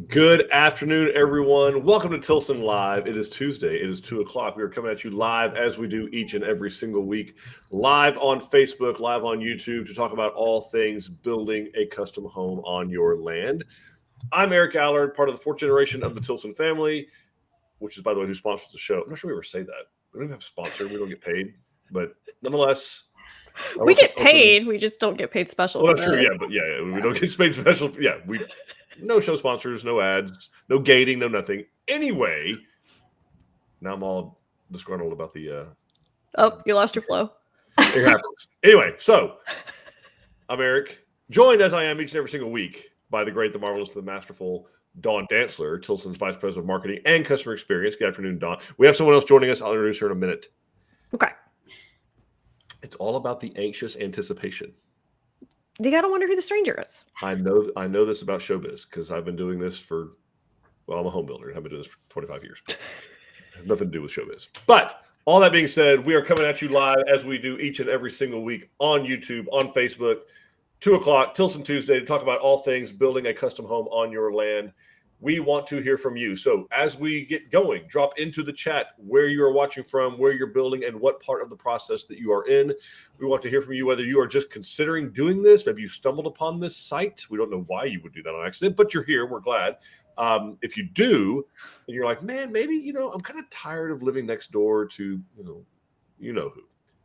Good afternoon, everyone. Welcome to Tilson Live. It is Tuesday. It is 2 o'clock. We are coming at you live as we do each and every single week, live on Facebook, live on YouTube to talk about all things building a custom home on your land. I'm Eric Allard, part of the fourth generation of the Tilson family, which is, by the way, who sponsors the show. I'm not sure we ever say that. We don't even have a sponsor. We don't get paid. But nonetheless, we get paid. We just don't get paid special. Well, that's true. Yeah, but yeah, we don't get paid special. Yeah, no show sponsors, no ads, no gating, no nothing. Anyway, now I'm all disgruntled about the. Oh, you lost your flow. It happens. Anyway, so I'm Eric, joined as I am each and every single week by the great, the marvelous, the masterful Dawn Dantzler, Tilson's Vice President of Marketing and Customer Experience. Good afternoon, Dawn. We have someone else joining us. I'll introduce her in a minute. Okay. It's all about the anxious anticipation. You gotta wonder who the stranger is. I know this about showbiz because I've been doing this for, well, I'm a home builder and I've been doing this for 25 years. Nothing to do with showbiz. But all that being said, we are coming at you live as we do each and every single week on YouTube, on Facebook, 2 o'clock, Tilson Tuesday, to talk about all things building a custom home on your land. We want to hear from you. So as we get going, drop into the chat where you are watching from, where you're building, and what part of the process that you are in. We want to hear from you whether you are just considering doing this. Maybe you stumbled upon this site. We don't know why you would do that on accident, but you're here. We're glad. If you do, and you're like, man, maybe, I'm kind of tired of living next door to, you know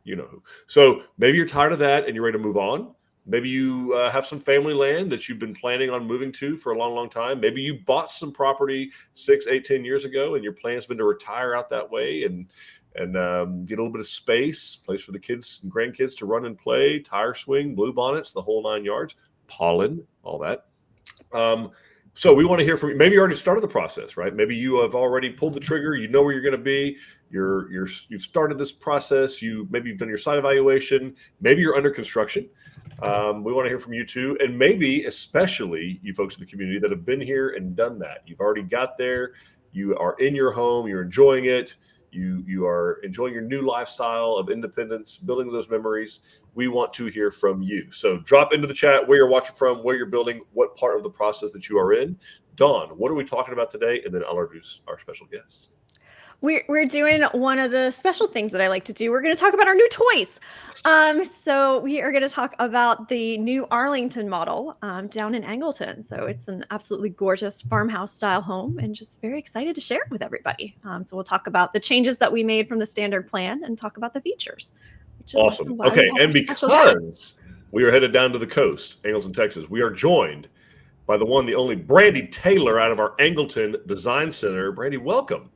who. So maybe you're tired of that and you're ready to move on. Maybe you have some family land that you've been planning on moving to for a long, long time. Maybe you bought some property 6, 8, 10 years ago, and your plan has been to retire out that way and get a little bit of space, place for the kids and grandkids to run and play, tire swing, blue bonnets, the whole 9 yards, pollen, all that. So we want to hear from you. Maybe you already started the process, right? Maybe you have already pulled the trigger. You know where you're going to be. You've started this process. Maybe you've done your site evaluation. Maybe you're under construction. We want to hear from you too, and maybe especially you folks in the community that have been here and done that. You've already got there. You are in your home. You're enjoying it. You are enjoying your new lifestyle of independence, building those memories. We want to hear from you. So drop into the chat where you're watching from, where you're building, what part of the process that you are in. Dawn, what are we talking about today? And then I'll introduce our special guest. We're doing one of the special things that I like to do. We're going to talk about our new toys. So we are going to talk about the new Arlington model down in Angleton. So it's an absolutely gorgeous farmhouse style home, and just very excited to share it with everybody. So we'll talk about the changes that we made from the standard plan and talk about the features. Which is awesome. Okay, and because we are headed down to the coast, Angleton, Texas, we are joined by the one, the only Brandi Taylor out of our Angleton Design Center. Brandi, welcome.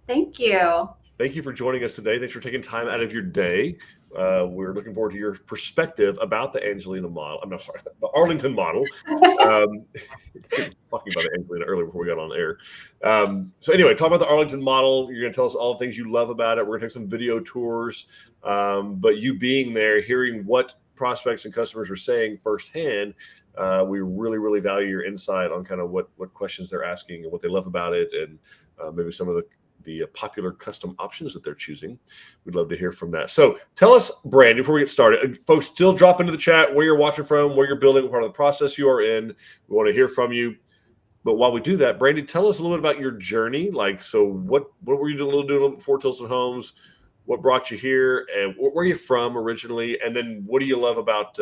Thank you. Thank you for joining us today. Thanks for taking time out of your day. We're looking forward to your perspective about the the Arlington model. Talking about the Angelina earlier before we got on air. So anyway, talk about the Arlington model. You're going to tell us all the things you love about it. We're going to take some video tours. But you being there, hearing what prospects and customers are saying firsthand, we really, really value your insight on kind of what questions they're asking and what they love about it, and maybe some of the popular custom options that they're choosing. We'd love to hear from that. So tell us, Brandi, before we get started, folks, still drop into the chat where you're watching from, where you're building, what part of the process you are in. We want to hear from you. But while we do that, Brandi, tell us a little bit about your journey. So what were you doing before Tilson Homes? What brought you here? And where are you from originally? And then what do you love about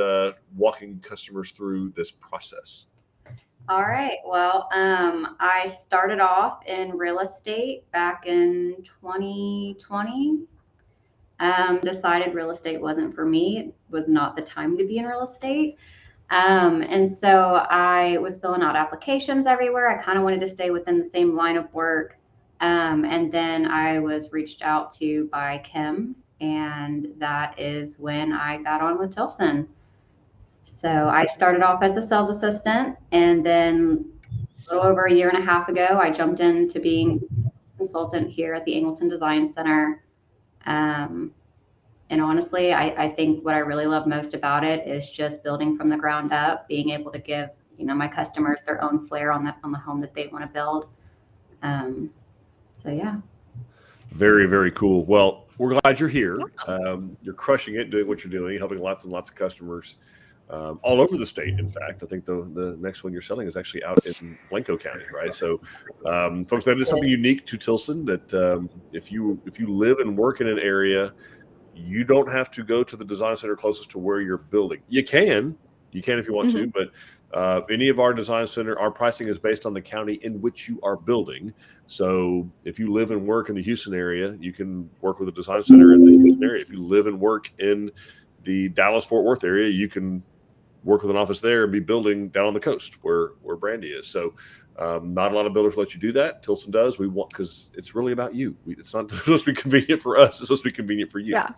walking customers through this process? All right. Well, I started off in real estate back in 2020. decided real estate wasn't for me. It was not the time to be in real estate. And so I was filling out applications everywhere. I kind of wanted to stay within the same line of work. And then I was reached out to by Kim, and that is when I got on with Tilson. So I started off as a sales assistant, and then a little over a year and a half ago, I jumped into being a consultant here at the Angleton Design Center. And honestly, I think what I really love most about it is just building from the ground up, being able to give, my customers their own flair on the home that they want to build. So yeah. Very, very cool. Well, we're glad you're here. You're crushing it, doing what you're doing, helping lots and lots of customers all over the state. In fact, I think the next one you're selling is actually out in Blanco County, right? So, folks, that is something unique to Tilson. That if you live and work in an area, you don't have to go to the design center closest to where you're building. You can if you want to, but any of our design center, our pricing is based on the county in which you are building. So if you live and work in the Houston area, you can work with a design center in the Houston area. If you live and work in the Dallas-Fort Worth area, you can work with an office there and be building down on the coast where Brandi is. So not a lot of builders let you do that. Tilson does. We want, because it's really about you. It's not supposed to be convenient for us. It's supposed to be convenient for you. Yeah.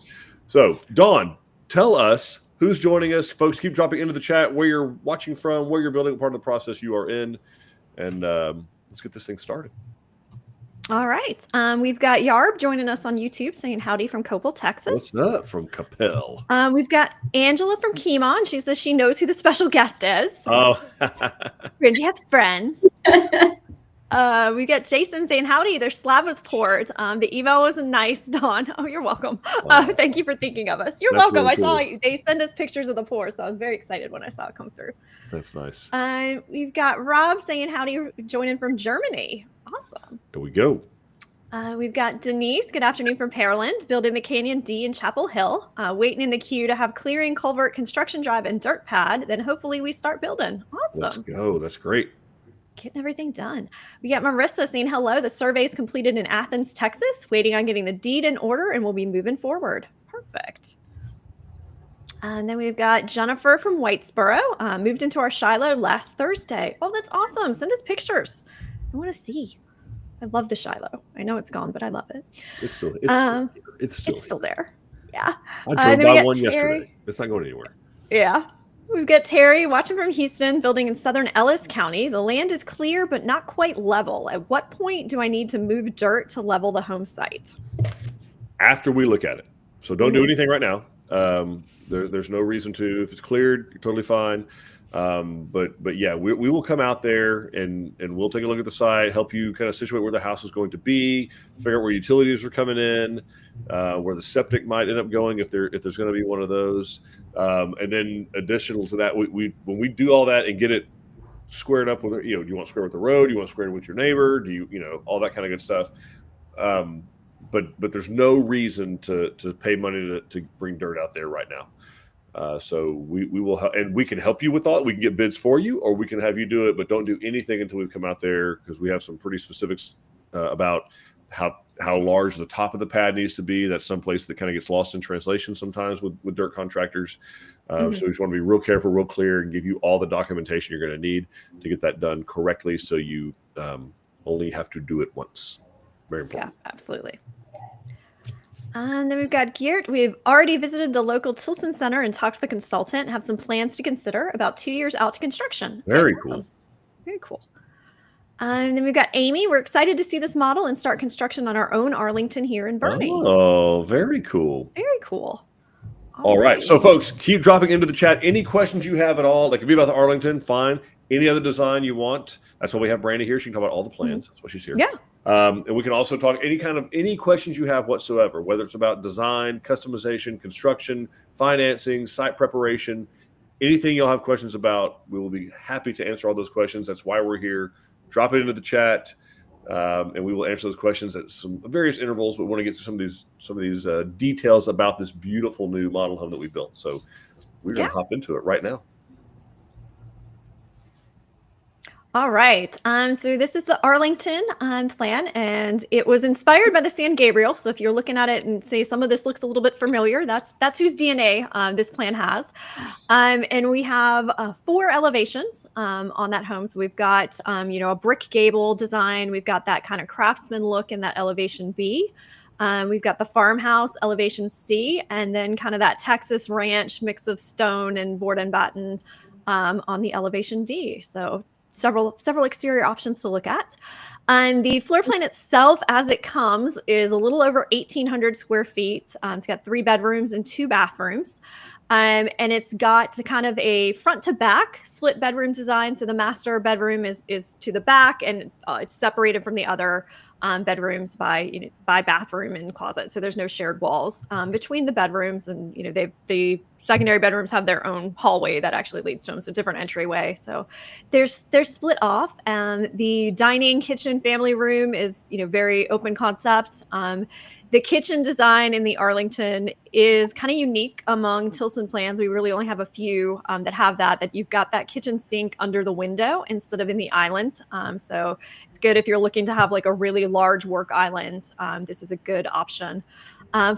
So Dawn, tell us who's joining us. Folks, keep dropping into the chat where you're watching from, where you're building, part of the process you are in, and let's get this thing started. All right. We've got Yarb joining us on YouTube saying howdy from Copel, Texas. What's up from Capel? We've got Angela from Keemon. She says she knows who the special guest is. Oh. Brandi has friends. We got Jason saying howdy. Their slab was poured. The email was nice, Dawn. Oh, you're welcome. Wow. Thank you for thinking of us. You're welcome. Really cool. I saw they send us pictures of the pour, so I was very excited when I saw it come through. That's nice. We've got Rob saying howdy, joining from Germany. Awesome. There we go. We've got Denise. Good afternoon from Pearland, building the Canyon D in Chapel Hill. Waiting in the queue to have clearing, culvert, construction drive, and dirt pad. Then hopefully we start building. Awesome. Let's go. That's great. Getting everything done. We got Marissa saying hello. The survey is completed in Athens, Texas. Waiting on getting the deed in order, and we'll be moving forward. Perfect. And then we've got Jennifer from Whitesboro. Moved into our Shiloh last Thursday. Oh, that's awesome. Send us pictures. I want to see. I love the Shiloh. I know it's gone, but I love it. It's still there. Yeah. I drove by one yesterday. It's not going anywhere. Yeah. We've got Terry watching from Houston, building in southern Ellis County. The land is clear, but not quite level. At what point do I need to move dirt to level the home site? After we look at it. So don't do anything right now. There's no reason to. If it's cleared, you're totally fine. But yeah, we will come out there and we'll take a look at the site, help you kind of situate where the house is going to be, figure out where utilities are coming in, where the septic might end up going if there's going to be one of those. And then additional to that, when we do all that and get it squared up with, do you want to square with the road? Do you want to square with your neighbor? Do you all that kind of good stuff. But there's no reason to pay money to bring dirt out there right now. So we will help, and we can help you with all. We can get bids for you, or we can have you do it, but don't do anything until we come out there, because we have some pretty specifics about how large the top of the pad needs to be. That's someplace that kind of gets lost in translation sometimes with dirt contractors. So we just want to be real careful, real clear, and give you all the documentation you're going to need to get that done correctly. So you only have to do it once. Very important. Yeah, absolutely. And then we've got Geert. We've already visited the local Tilson Center and talked to the consultant, have some plans to consider about 2 years out to construction. Very cool. Very cool. And then we've got Amy. We're excited to see this model and start construction on our own Arlington here in Bernie. Oh, very cool. Very cool. All right. So, folks, keep dropping into the chat. Any questions you have at all, like it could be about the Arlington, fine. Any other design you want. That's why we have Brandi here. She can talk about all the plans. That's why she's here. Yeah. And we can also talk any questions you have whatsoever, whether it's about design, customization, construction, financing, site preparation, anything you'll have questions about. We will be happy to answer all those questions. That's why we're here. Drop it into the chat, and we will answer those questions at some various intervals. But we want to get to some of these details about this beautiful new model home that we built. So we're going to hop into it right now. All right. So this is the Arlington plan, and it was inspired by the San Gabriel. So if you're looking at it and say some of this looks a little bit familiar, that's whose DNA this plan has. And we have 4 elevations on that home. So we've got a brick gable design. We've got that kind of craftsman look in that elevation B. We've got the farmhouse elevation C, and then kind of that Texas ranch mix of stone and board and batten on the elevation D. So several exterior options to look at. And the floor plan itself, as it comes, is a little over 1,800 square feet. It's got 3 bedrooms and 2 bathrooms. And it's got kind of a front to back split bedroom design. So the master bedroom is to the back, and it's separated from the other bedrooms by bathroom and closet. So there's no shared walls between the bedrooms, and the secondary bedrooms have their own hallway that actually leads to them, so different entryway. So they're split off. The dining, kitchen, family room is very open concept. The kitchen design in the Arlington is kind of unique among Tilson plans. We really only have a few that have that you've got that kitchen sink under the window instead of in the island. So it's good if you're looking to have like a really large work island. This is a good option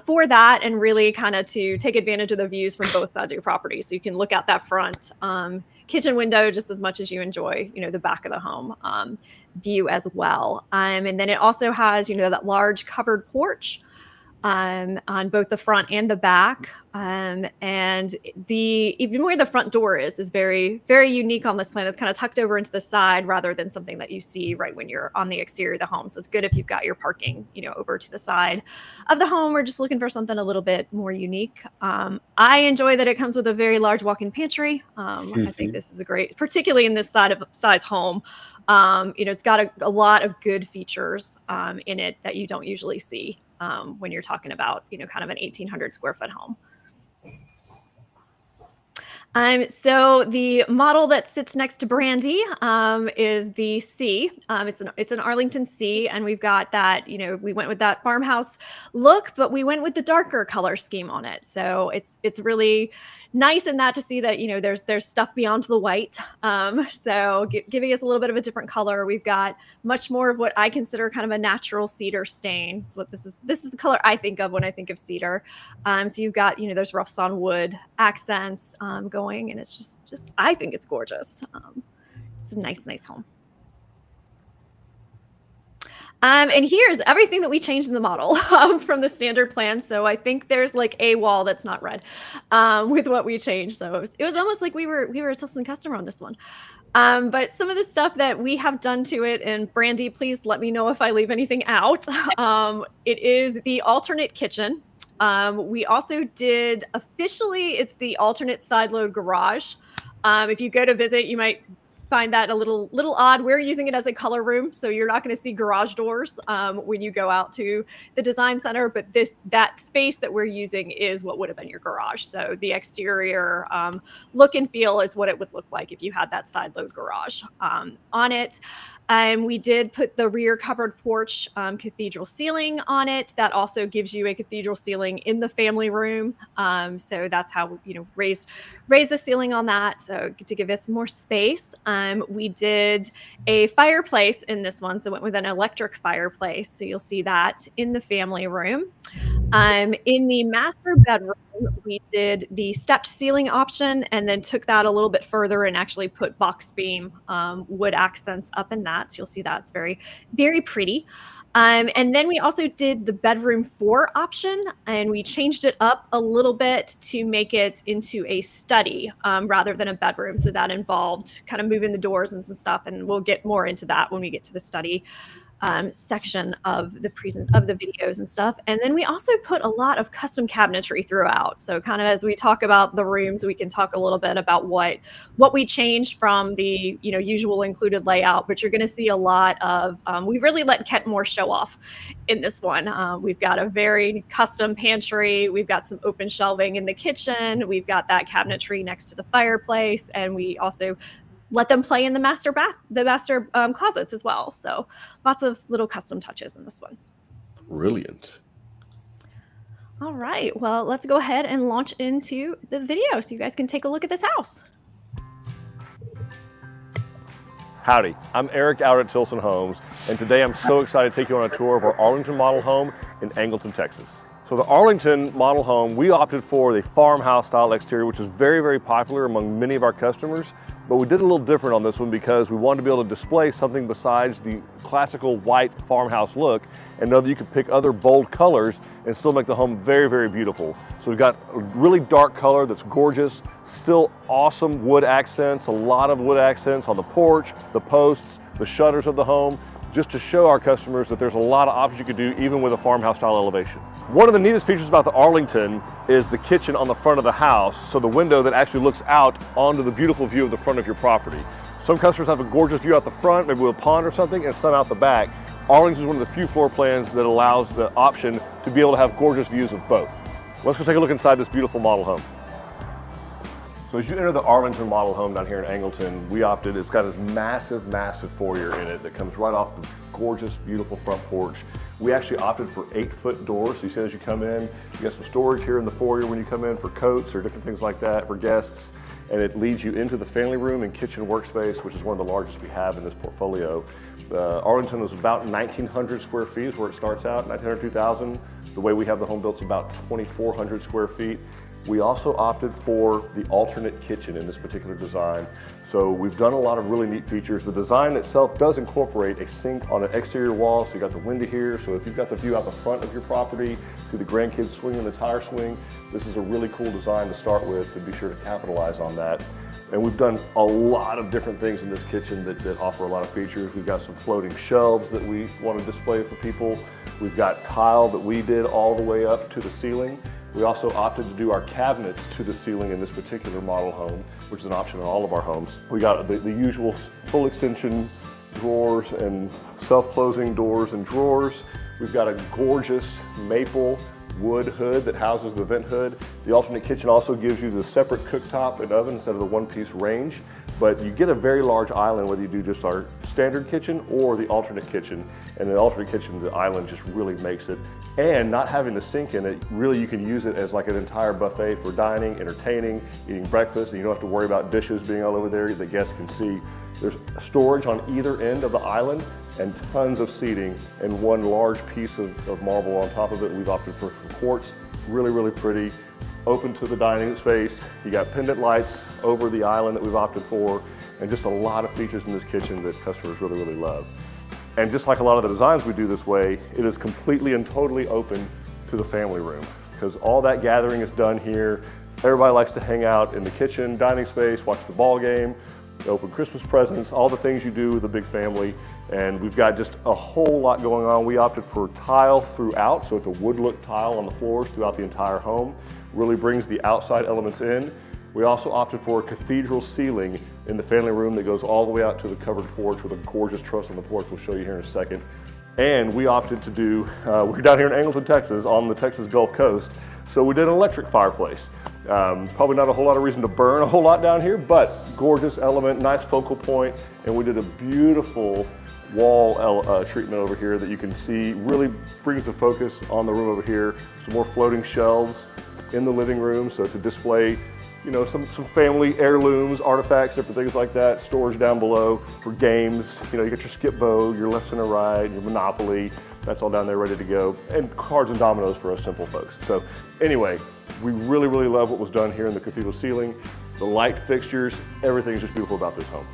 for that, and really kind of to take advantage of the views from both sides of your property. So you can look out that front kitchen window just as much as you enjoy, the back of the home view as well. And then it also has, that large covered porch on both the front and the back. And even where the front door is very, very unique on this plan. It's kind of tucked over into the side rather than something that you see right when you're on the exterior of the home. So it's good if you've got your parking, over to the side of the home. We're just looking for something a little bit more unique. I enjoy that it comes with a very large walk-in pantry. I think this is a great, particularly in this size home. It's got a lot of good features in it that you don't usually see when you're talking about, kind of an 1,800 square foot home. So the model that sits next to Brandi is the C. It's an Arlington C, and we've got that. We went with that farmhouse look, but we went with the darker color scheme on it. So it's really nice in that to see that there's stuff beyond the white. So giving us a little bit of a different color. We've got much more of what I consider kind of a natural cedar stain. So this is the color I think of when I think of cedar. So you've got there's roughs on wood accents going, and it's just I think it's gorgeous. It's a nice home. And here's everything that we changed in the model from the standard plan. So I think there's like a wall that's not red with what we changed. So it was almost like we were a Tilson customer on this one. But some of the stuff that we have done to it, and Brandi, please let me know if I leave anything out. It is the alternate kitchen. We also did it's the alternate side load garage. If you go to visit, you might find that a little odd. We're using it as a color room, so you're not going to see garage doors when you go out to the design center, but that space that we're using is what would have been your garage. So the exterior look and feel is what it would look like if you had that side load garage on it. We did put the rear covered porch cathedral ceiling on it. That also gives you a cathedral ceiling in the family room. So that's how, raise the ceiling on that. So to give us more space. We did a fireplace in this one. So went with an electric fireplace. So you'll see that in the family room. In the master bedroom, we did the stepped ceiling option, and then took that a little bit further and actually put box beam wood accents up in that. So you'll see that's very, very pretty. And then we also did the bedroom 4 option, and we changed it up a little bit to make it into a study rather than a bedroom. So that involved kind of moving the doors and some stuff, and we'll get more into that when we get to the study section of the videos and stuff. And then we also put a lot of custom cabinetry throughout. So kind of as we talk about the rooms, we can talk a little bit about what we changed from the usual included layout. But you're going to see a lot of we really let Kent Moore show off in this one. We've got a very custom pantry. We've got some open shelving in the kitchen. We've got that cabinetry next to the fireplace, and we also let them play in the master closets as well. So lots of little custom touches in this one. Brilliant. All right. Well, let's go ahead and launch into the video so you guys can take a look at this house. Howdy, I'm Eric out at Tilson Homes, and today I'm so excited to take you on a tour of our Arlington model home in Angleton, Texas. So the Arlington model home, we opted for the farmhouse style exterior, which is very, very popular among many of our customers, but we did a little different on this one because we wanted to be able to display something besides the classical white farmhouse look and know that you could pick other bold colors and still make the home very, very beautiful. So we've got a really dark color that's gorgeous, still awesome wood accents, a lot of wood accents on the porch, the posts, the shutters of the home, just to show our customers that there's a lot of options you could do even with a farmhouse style elevation. One of the neatest features about the Arlington is the kitchen on the front of the house, so the window that actually looks out onto the beautiful view of the front of your property. Some customers have a gorgeous view out the front, maybe with a pond or something, and some out the back. Arlington is one of the few floor plans that allows the option to be able to have gorgeous views of both. Let's go take a look inside this beautiful model home. So as you enter the Arlington model home down here in Angleton, we opted, it's got this massive, massive foyer in it that comes right off the gorgeous, beautiful front porch. We actually opted for 8-foot doors, so you see as you come in, you got some storage here in the foyer when you come in for coats or different things like that for guests, and it leads you into the family room and kitchen workspace, which is one of the largest we have in this portfolio. Arlington was about 1,900 square feet is where it starts out, 1,900, 2,000. The way we have the home built is about 2,400 square feet. We also opted for the alternate kitchen in this particular design. So we've done a lot of really neat features. The design itself does incorporate a sink on an exterior wall, so you got the window here. So if you've got the view out the front of your property, see the grandkids swinging the tire swing, this is a really cool design to start with, to be sure to capitalize on that. And we've done a lot of different things in this kitchen that offer a lot of features. We've got some floating shelves that we want to display for people. We've got tile that we did all the way up to the ceiling. We also opted to do our cabinets to the ceiling in this particular model home, which is an option in all of our homes. We got the usual full extension drawers and self-closing doors and drawers. We've got a gorgeous maple wood hood that houses the vent hood. The alternate kitchen also gives you the separate cooktop and oven instead of the one-piece range, but you get a very large island whether you do just our standard kitchen or the alternate kitchen. And the alternate kitchen, the island just really makes it. And not having the sink in it, really you can use it as like an entire buffet for dining, entertaining, eating breakfast, and you don't have to worry about dishes being all over there that guests can see. There's storage on either end of the island and tons of seating and one large piece of marble on top of it. We've opted for quartz, really, really pretty. Open to the dining space. You got pendant lights over the island that we've opted for, and just a lot of features in this kitchen that customers really, really love. And just like a lot of the designs we do this way, it is completely and totally open to the family room because all that gathering is done here. Everybody likes to hang out in the kitchen, dining space, watch the ball game, open Christmas presents, all the things you do with a big family. And we've got just a whole lot going on. We opted for tile throughout, so it's a wood look tile on the floors throughout the entire home. Really brings the outside elements in. We also opted for a cathedral ceiling in the family room that goes all the way out to the covered porch with a gorgeous truss on the porch we'll show you here in a second. And we opted to do, we're down here in Angleton, Texas, on the Texas Gulf Coast, so we did an electric fireplace. Probably not a whole lot of reason to burn a whole lot down here, but gorgeous element, nice focal point, and we did a beautiful wall treatment over here that you can see really brings the focus on the room over here. Some more floating shelves in the living room, so to display some family heirlooms, artifacts, different things like that. Storage down below for games. You got your skip bow, your left center right, your Monopoly. That's all down there ready to go. And cards and dominoes for us simple folks. So anyway, we really, really love what was done here in the cathedral ceiling. The light fixtures, everything's just beautiful about this home.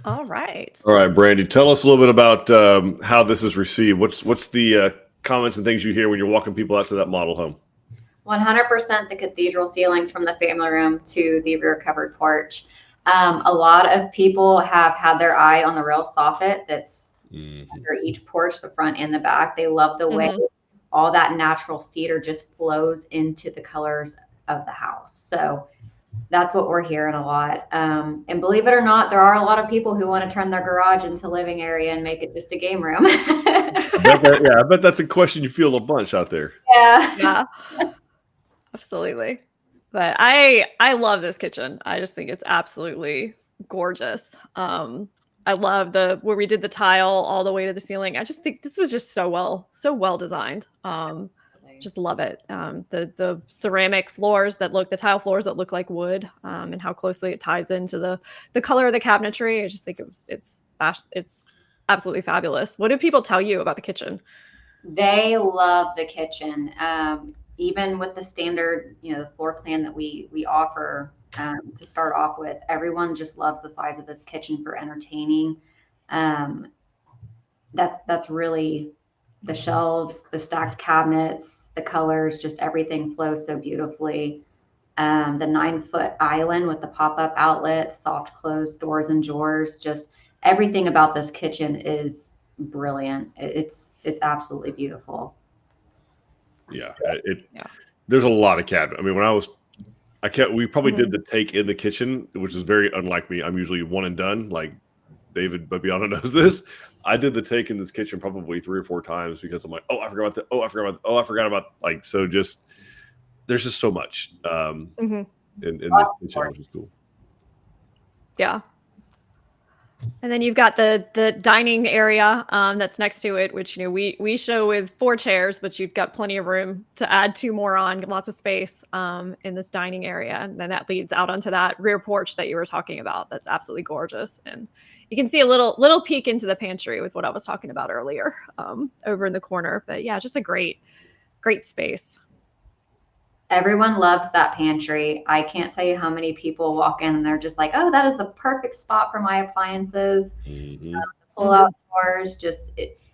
All right. All right, Brandi, tell us a little bit about how this is received. What's the comments and things you hear when you're walking people out to that model home? 100% the cathedral ceilings from the family room to the rear covered porch. A lot of people have had their eye on the rail soffit that's under each porch, the front and the back. They love the way all that natural cedar just flows into the colors of the house. So that's what we're hearing a lot. And believe it or not, there are a lot of people who want to turn their garage into living area and make it just a game room. I bet that's a question you feel a bunch out there. Yeah. Absolutely. But I love this kitchen. I just think it's absolutely gorgeous. I love where we did the tile all the way to the ceiling. I just think this was just so well designed. Just love it. The ceramic floors the tile floors that look like wood, and how closely it ties into the color of the cabinetry. I just think it's absolutely fabulous. What do people tell you about the kitchen? They love the kitchen. Even with the standard, the floor plan that we offer to start off with, everyone just loves the size of this kitchen for entertaining. That's really the shelves, the stacked cabinets, the colors, just everything flows so beautifully. The 9-foot island with the pop-up outlet, soft closed doors and drawers, just everything about this kitchen is brilliant. It's absolutely beautiful. Yeah, there's a lot of cabinet. I mean, we probably did the take in the kitchen, which is very unlike me. I'm usually one and done. Like David Babiano knows this. I did the take in this kitchen probably 3 or 4 times because I'm like, oh, I forgot about that. Oh, I forgot about. Oh, I forgot about like so. Just there's just so much in this kitchen, which is cool. Yeah. And then you've got the dining area that's next to it, which we show with 4 chairs, but you've got plenty of room to add 2 more on, lots of space in this dining area. And then that leads out onto that rear porch that you were talking about. That's absolutely gorgeous. And you can see a little peek into the pantry with what I was talking about earlier over in the corner. But yeah, just a great space. Everyone loves that pantry. I can't tell you how many people walk in and they're just like, oh, that is the perfect spot for my appliances. Pull out doors,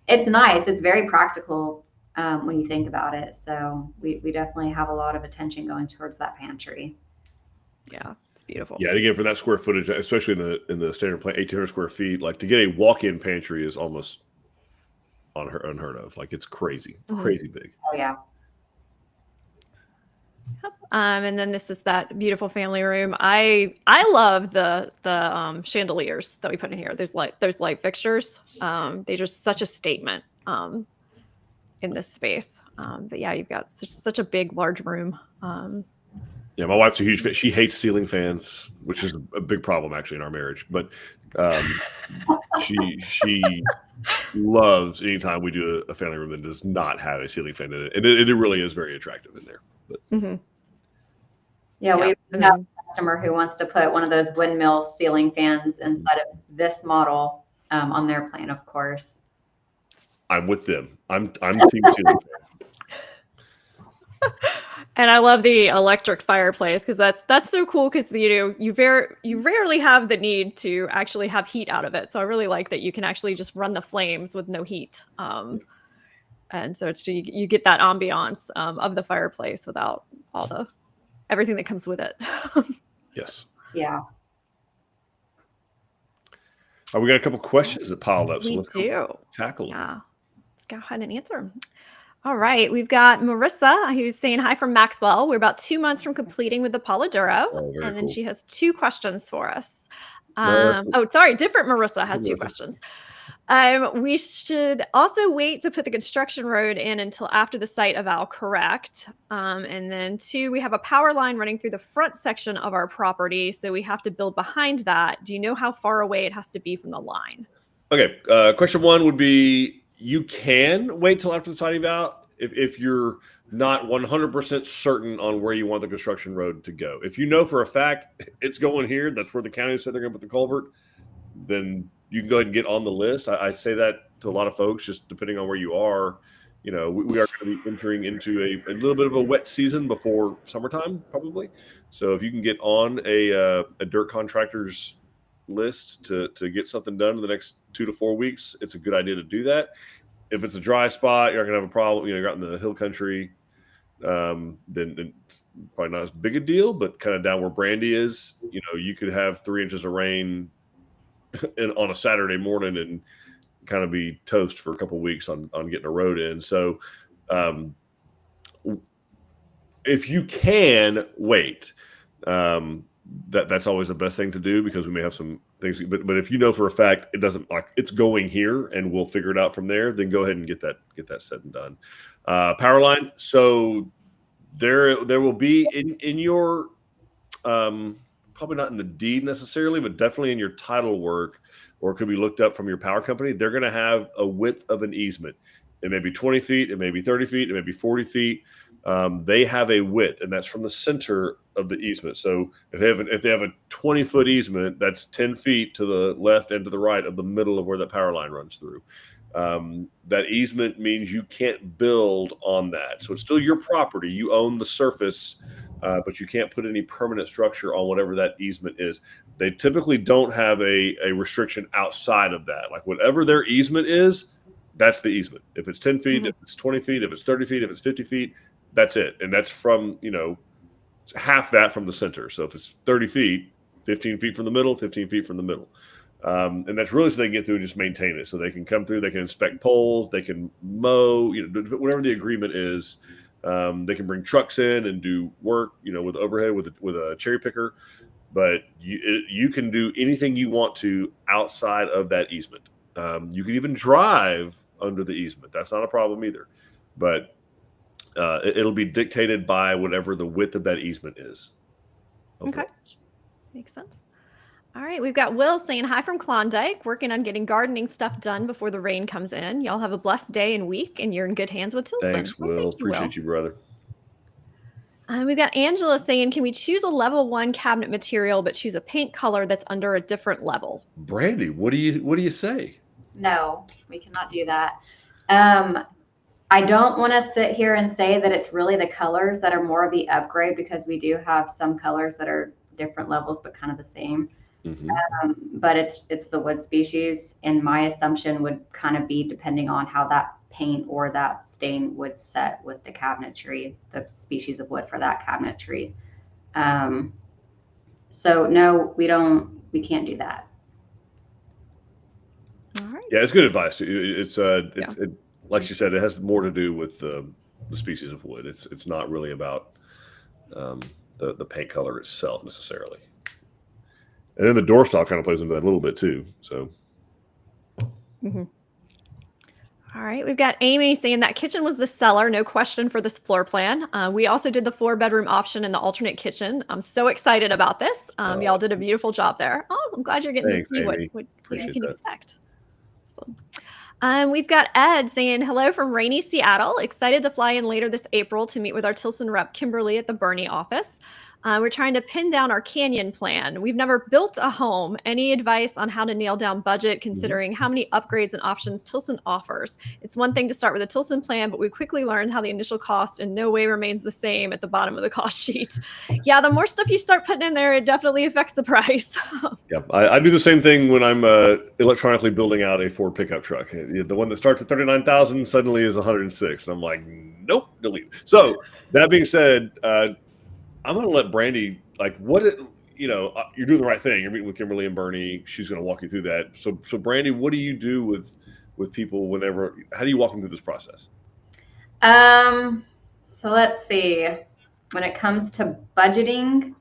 it's nice. It's very practical when you think about it. So we definitely have a lot of attention going towards that pantry. Yeah, it's beautiful. Yeah, and again, for that square footage, especially in the standard plan, 1,800 square feet, like to get a walk-in pantry is almost unheard of. Like it's crazy big. Oh yeah. And then this is that beautiful family room. I love the chandeliers that we put in here. There's light fixtures. They just such a statement in this space. But yeah, you've got such a big, large room. Yeah, my wife's a huge fan. She hates ceiling fans, which is a big problem actually in our marriage. But she loves anytime we do a family room that does not have a ceiling fan in it, and it really is very attractive in there. But, Yeah, we have a customer who wants to put one of those windmill ceiling fans inside of this model on their plan, of course. I'm with them. I'm team ceiling fan. And I love the electric fireplace because that's so cool because you rarely have the need to actually have heat out of it. So I really like that you can actually just run the flames with no heat. And so you get that ambiance of the fireplace without everything that comes with it. Yes. Yeah. We got a couple questions that piled up. So We let's do. tackle them. Yeah. Let's go ahead and answer them. All right. We've got Marissa who's saying hi from Maxwell. We're about 2 months from completing with the Polidoro. And then she has 2 questions for us. Different Marissa has 2 questions. We should also wait to put the construction road in until after the site eval, correct? And then 2, we have a power line running through the front section of our property, so we have to build behind that. Do you know how far away it has to be from the line? Okay. Question 1 would be, you can wait till after the site eval if you're not 100% certain on where you want the construction road to go. If you know for a fact it's going here, that's where the county said they're going to put the culvert, then you can go ahead and get on the list. I say that to a lot of folks, just depending on where you are. We are going to be entering into a little bit of a wet season before summertime, probably. So if you can get on a dirt contractor's list to get something done in the next 2 to 4 weeks, it's a good idea to do that. If it's a dry spot, you're not going to have a problem. You're out in the hill country, then probably not as big a deal, but kind of down where Brandi is, you could have 3 inches of rain on a Saturday morning and kind of be toast for a couple of weeks on getting a road in. So if you can wait, that's always the best thing to do because we may have some things. But if you know for a fact it doesn't, like it's going here and we'll figure it out from there, then go ahead and get that said and done. Power line. So there will be in your probably not in the deed necessarily, but definitely in your title work, or it could be looked up from your power company. They're going to have a width of an easement. It may be 20 feet, it may be 30 feet, it may be 40 feet. They have a width, and that's from the center of the easement. So if they have a 20-foot easement, that's 10 feet to the left and to the right of the middle of where that power line runs through. That easement means you can't build on that. So it's still your property. You own the surface, but you can't put any permanent structure on whatever that easement is. They typically don't have a restriction outside of that. Like whatever their easement is, that's the easement. If it's 10 feet, if it's 20 feet, if it's 30 feet, if it's 50 feet, that's it. And that's from, half that from the center. So if it's 30 feet, 15 feet from the middle, 15 feet from the middle. And that's really so they can get through and just maintain it. So they can come through, they can inspect poles, they can mow, whatever the agreement is. They can bring trucks in and do work, with overhead with a cherry picker. But you can do anything you want to outside of that easement. You can even drive under the easement. That's not a problem either. But it'll be dictated by whatever the width of that easement is. Okay. Makes sense. All right. We've got Will saying hi from Klondike, working on getting gardening stuff done before the rain comes in. Y'all have a blessed day and week, and you're in good hands with Tilson. Thanks, Will. Appreciate you, brother. We've got Angela saying, can we choose a level 1 cabinet material, but choose a paint color that's under a different level? Brandi, what do you say? No, we cannot do that. I don't want to sit here and say that it's really the colors that are more of the upgrade, because we do have some colors that are different levels, but kind of the same. But it's the wood species. And my assumption would kind of be depending on how that paint or that stain would set with the cabinetry, the species of wood for that cabinetry. So no, we can't do that. All right. Yeah, it's good advice. It's like you said, it has more to do with the species of wood. It's not really about the paint color itself necessarily. And then the door style kind of plays into that a little bit too. So. All right. We've got Amy saying that kitchen was the seller. No question for this floor plan. We also did the 4-bedroom option in the alternate kitchen. I'm so excited about this. Y'all did a beautiful job there. Oh, I'm glad you're getting to see what you can expect. Awesome. We've got Ed saying hello from rainy Seattle. Excited to fly in later this April to meet with our Tilson rep Kimberly at the Bernie office. We're trying to pin down our canyon plan. We've never built a home. Any advice on how to nail down budget, considering how many upgrades and options Tilson offers? It's one thing to start with a Tilson plan, but we quickly learned how the initial cost in no way remains the same at the bottom of the cost sheet. Yeah, the more stuff you start putting in there, it definitely affects the price. Yeah, I do the same thing when I'm electronically building out a Ford pickup truck. The one that starts at $39,000 suddenly is $106. And I'm like, nope, delete. So that being said, I'm going to let Brandi, you're doing the right thing. You're meeting with Kimberly and Bernie. She's going to walk you through that. So Brandi, what do you do with people how do you walk them through this process? So let's see. When it comes to budgeting.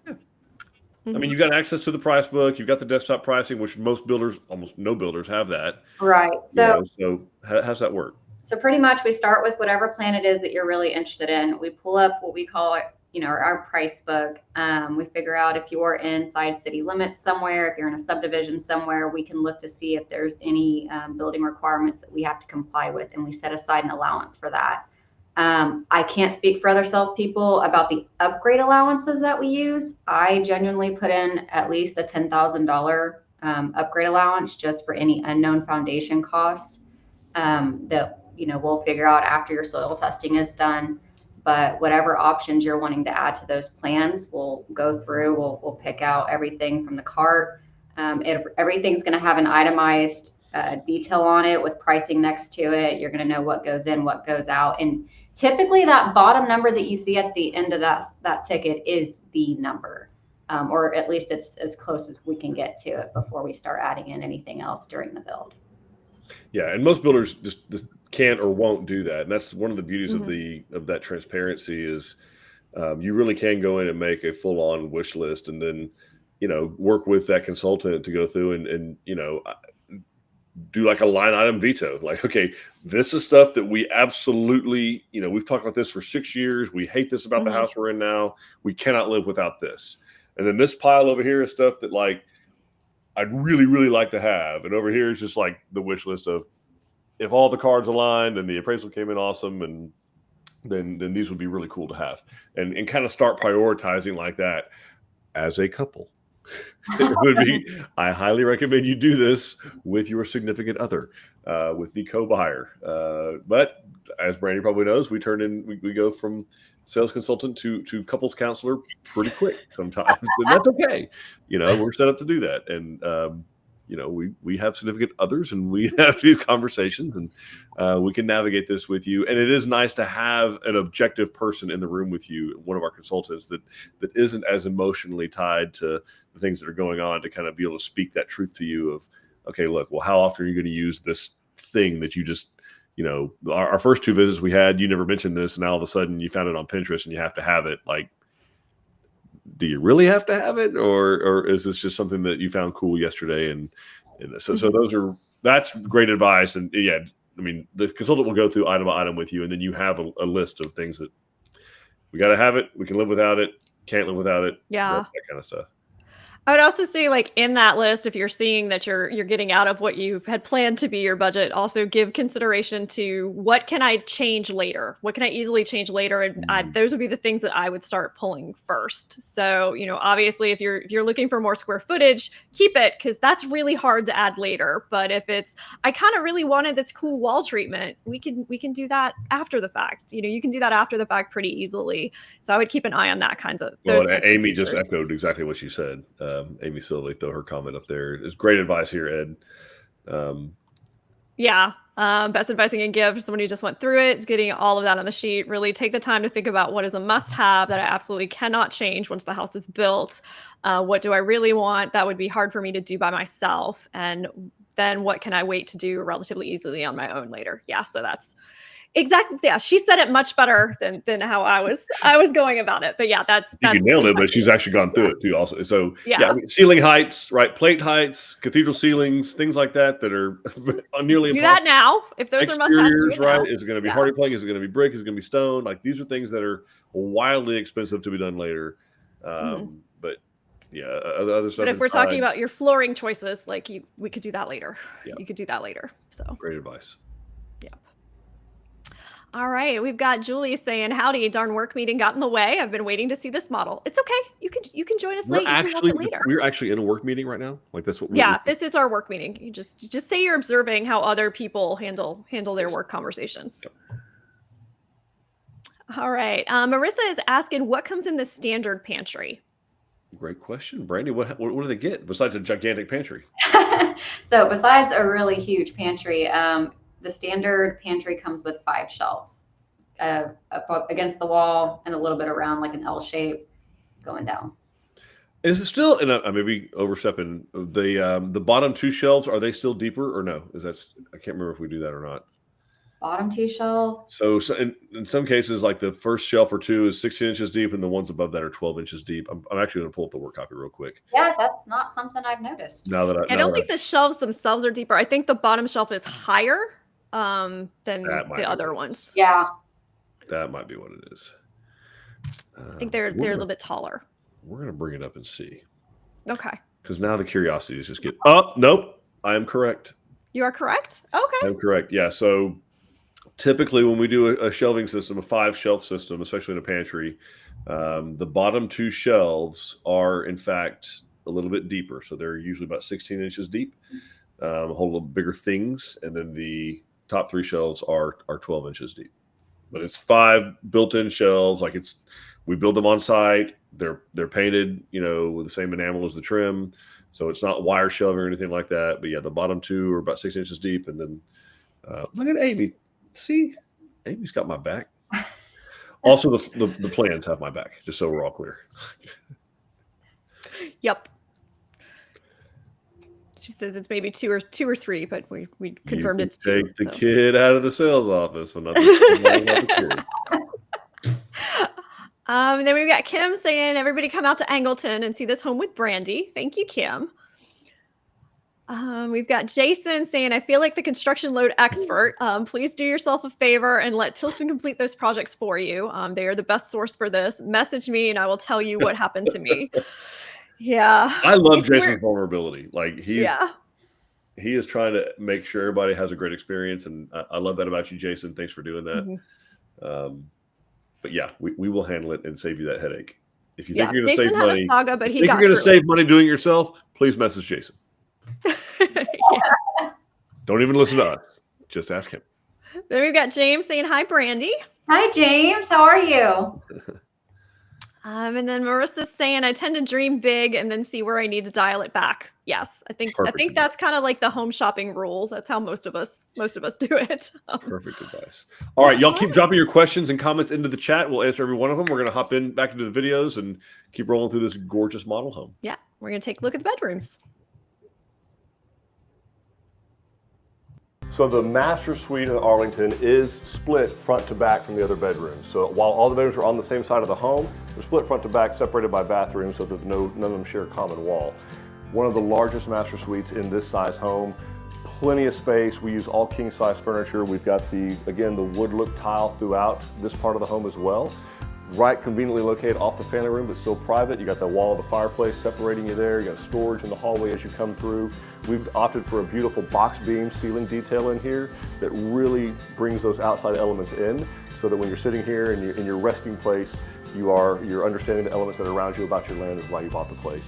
I mean, you've got access to the price book. You've got the desktop pricing, which most builders, almost no builders have that. Right. So how's that work? So pretty much we start with whatever plan it is that you're really interested in. We pull up what we call our price book. We figure out if you're inside city limits somewhere, if you're in a subdivision somewhere, we can look to see if there's any building requirements that we have to comply with, and we set aside an allowance for that. I can't speak for other salespeople about the upgrade allowances that we use. I genuinely put in at least a $10,000 upgrade allowance just for any unknown foundation cost that we'll figure out after your soil testing is done. But whatever options you're wanting to add to those plans, we'll go through. We'll pick out everything from the cart. Everything's going to have an itemized detail on it with pricing next to it. You're going to know what goes in, what goes out, and typically that bottom number that you see at the end of that ticket is the number, or at least it's as close as we can get to it before we start adding in anything else during the build. Yeah, and most builders just can't or won't do that, and that's one of the beauties of that transparency is you really can go in and make a full-on wish list, and then work with that consultant to go through and do like a line item veto. Like, okay, this is stuff that we absolutely, we've talked about this for 6 years. We hate this about the house we're in now. We cannot live without this. And then this pile over here is stuff that, like, I'd really, really like to have. And over here is just like the wish list of if all the cards aligned and the appraisal came in awesome, and then these would be really cool to have. And kind of start prioritizing like that as a couple. It would be, I highly recommend you do this with your significant other, with the co-buyer. But as Brandi probably knows, we go from sales consultant to couples counselor pretty quick sometimes, and that's okay. We're set up to do that. And we have significant others, and we have these conversations, and we can navigate this with you. And it is nice to have an objective person in the room with you, one of our consultants that isn't as emotionally tied to the things that are going on, to kind of be able to speak that truth to you of, okay, look, well, how often are you going to use this thing that you just, our first 2 visits we had, you never mentioned this, and now all of a sudden you found it on Pinterest and you have to have it. Like, do you really have to have it, or is this just something that you found cool yesterday? And so that's great advice. And yeah, I mean, the consultant will go through item by item with you, and then you have a list of things that we got to have it. We can live without it. Can't live without it. Yeah. That kind of stuff. I would also say, like, in that list, if you're seeing that you're getting out of what you had planned to be your budget, also give consideration to what can I change later? What can I easily change later? And those would be the things that I would start pulling first. So, obviously, if you're looking for more square footage, keep it, because that's really hard to add later. But if it's, I kind of really wanted this cool wall treatment, we can do that after the fact. You can do that after the fact pretty easily. So I would keep an eye on that kinds of. Well, Amy just echoed exactly what she said. Amy Silva, throw her comment up there. It's great advice here, Ed. Best advice I can give for somebody who just went through it is getting all of that on the sheet. Really take the time to think about what is a must-have that I absolutely cannot change once the house is built. What do I really want that would be hard for me to do by myself? And then what can I wait to do relatively easily on my own later? Yeah, so that's exactly. Yeah, she said it much better than how I was going about it. But yeah, that's you nailed it. But she's actually gone through it too, also. So yeah, I mean, ceiling heights, right? Plate heights, cathedral ceilings, things like that are nearly do that now. If those are must-haves, right? Is it going to be hardy plank? Is it going to be brick? Is it going to be stone? Like, these are things that are wildly expensive to be done later. But yeah, other stuff. But if we're talking about your flooring choices, like we could do that later. Yeah. You could do that later. So great advice. All right, we've got Julie saying, "Howdy, darn work meeting got in the way. I've been waiting to see this model. It's okay. You can join us late. You can watch it later. We're actually in a work meeting right now. Like, that's what. This is our work meeting. You just say you're observing how other people handle their work conversations. Yep. All right, Marissa is asking, what comes in the standard pantry? Great question, Brandi. What do they get besides a gigantic pantry? So besides a really huge pantry, the standard pantry comes with 5 shelves up against the wall and a little bit around, like an L shape going down. Is it still, and I may be overstepping, the bottom 2 shelves, are they still deeper or no? I can't remember if we do that or not. Bottom 2 shelves? So in some cases, like the first shelf or 2 is 16 inches deep, and the ones above that are 12 inches deep. I'm actually going to pull up the work copy real quick. Yeah, that's not something I've noticed. I don't think the shelves themselves are deeper. I think the bottom shelf is higher than the other ones. Yeah, that might be what it is. I think they're a little bit taller. We're gonna bring it up and see. Okay. Because now the curiosity is just get. Oh, nope, I am correct. You are correct. Okay. I'm correct. Yeah. So typically, when we do a shelving system, a 5 shelf system, especially in a pantry, the bottom 2 shelves are in fact a little bit deeper. So they're usually about 16 inches deep. Hold a little bigger things, and then the top 3 shelves are 12 inches deep. But it's 5 built-in shelves. Like, we build them on site. They're painted, with the same enamel as the trim, so it's not wire shelving or anything like that. But yeah, the bottom 2 are about 6 inches deep, and then look at Amy. See, Amy's got my back. Also, the plans have my back. Just so we're all clear. Yep. She says it's maybe 2 or 3, but we confirmed it's 2. Take the kid out of the sales office when nothing. And then we've got Kim saying, everybody come out to Angleton and see this home with Brandi. Thank you, Kim. We've got Jason saying, I feel like the construction load expert. Please do yourself a favor and let Tilson complete those projects for you. They are the best source for this. Message me and I will tell you what happened to me. Yeah. I love We're- Jason's vulnerability. Like he is trying to make sure everybody has a great experience, and I love that about you, Jason. Thanks for doing that. But yeah, we will handle it and save you that headache. If you think you're going to save money, saga, but you're going to save money doing it yourself, please message Jason. Don't even listen to us. Just ask him. Then we've got James saying hi, Brandi. Hi, James. How are you? And then Marissa's saying, I tend to dream big and then see where I need to dial it back. Yes, I think that's kind of like the home shopping rule. That's how most of us do it. Perfect advice. All right, y'all keep dropping your questions and comments into the chat. We'll answer every one of them. We're going to hop back into the videos and keep rolling through this gorgeous model home. Yeah, we're going to take a look at the bedrooms. So the master suite in Arlington is split front to back from the other bedrooms. So while all the bedrooms are on the same side of the home, they're split front to back, separated by bathrooms, so that none of them share a common wall. One of the largest master suites in this size home. Plenty of space. We use all king size furniture. We've got the wood look tile throughout this part of the home as well. Right conveniently located off the family room, but still private. You got the wall of the fireplace separating you there. You got storage in the hallway as you come through. We've opted for a beautiful box beam ceiling detail in here that really brings those outside elements in, so that when you're sitting here in your resting place, you're understanding the elements that are around you about your land is why you bought the place.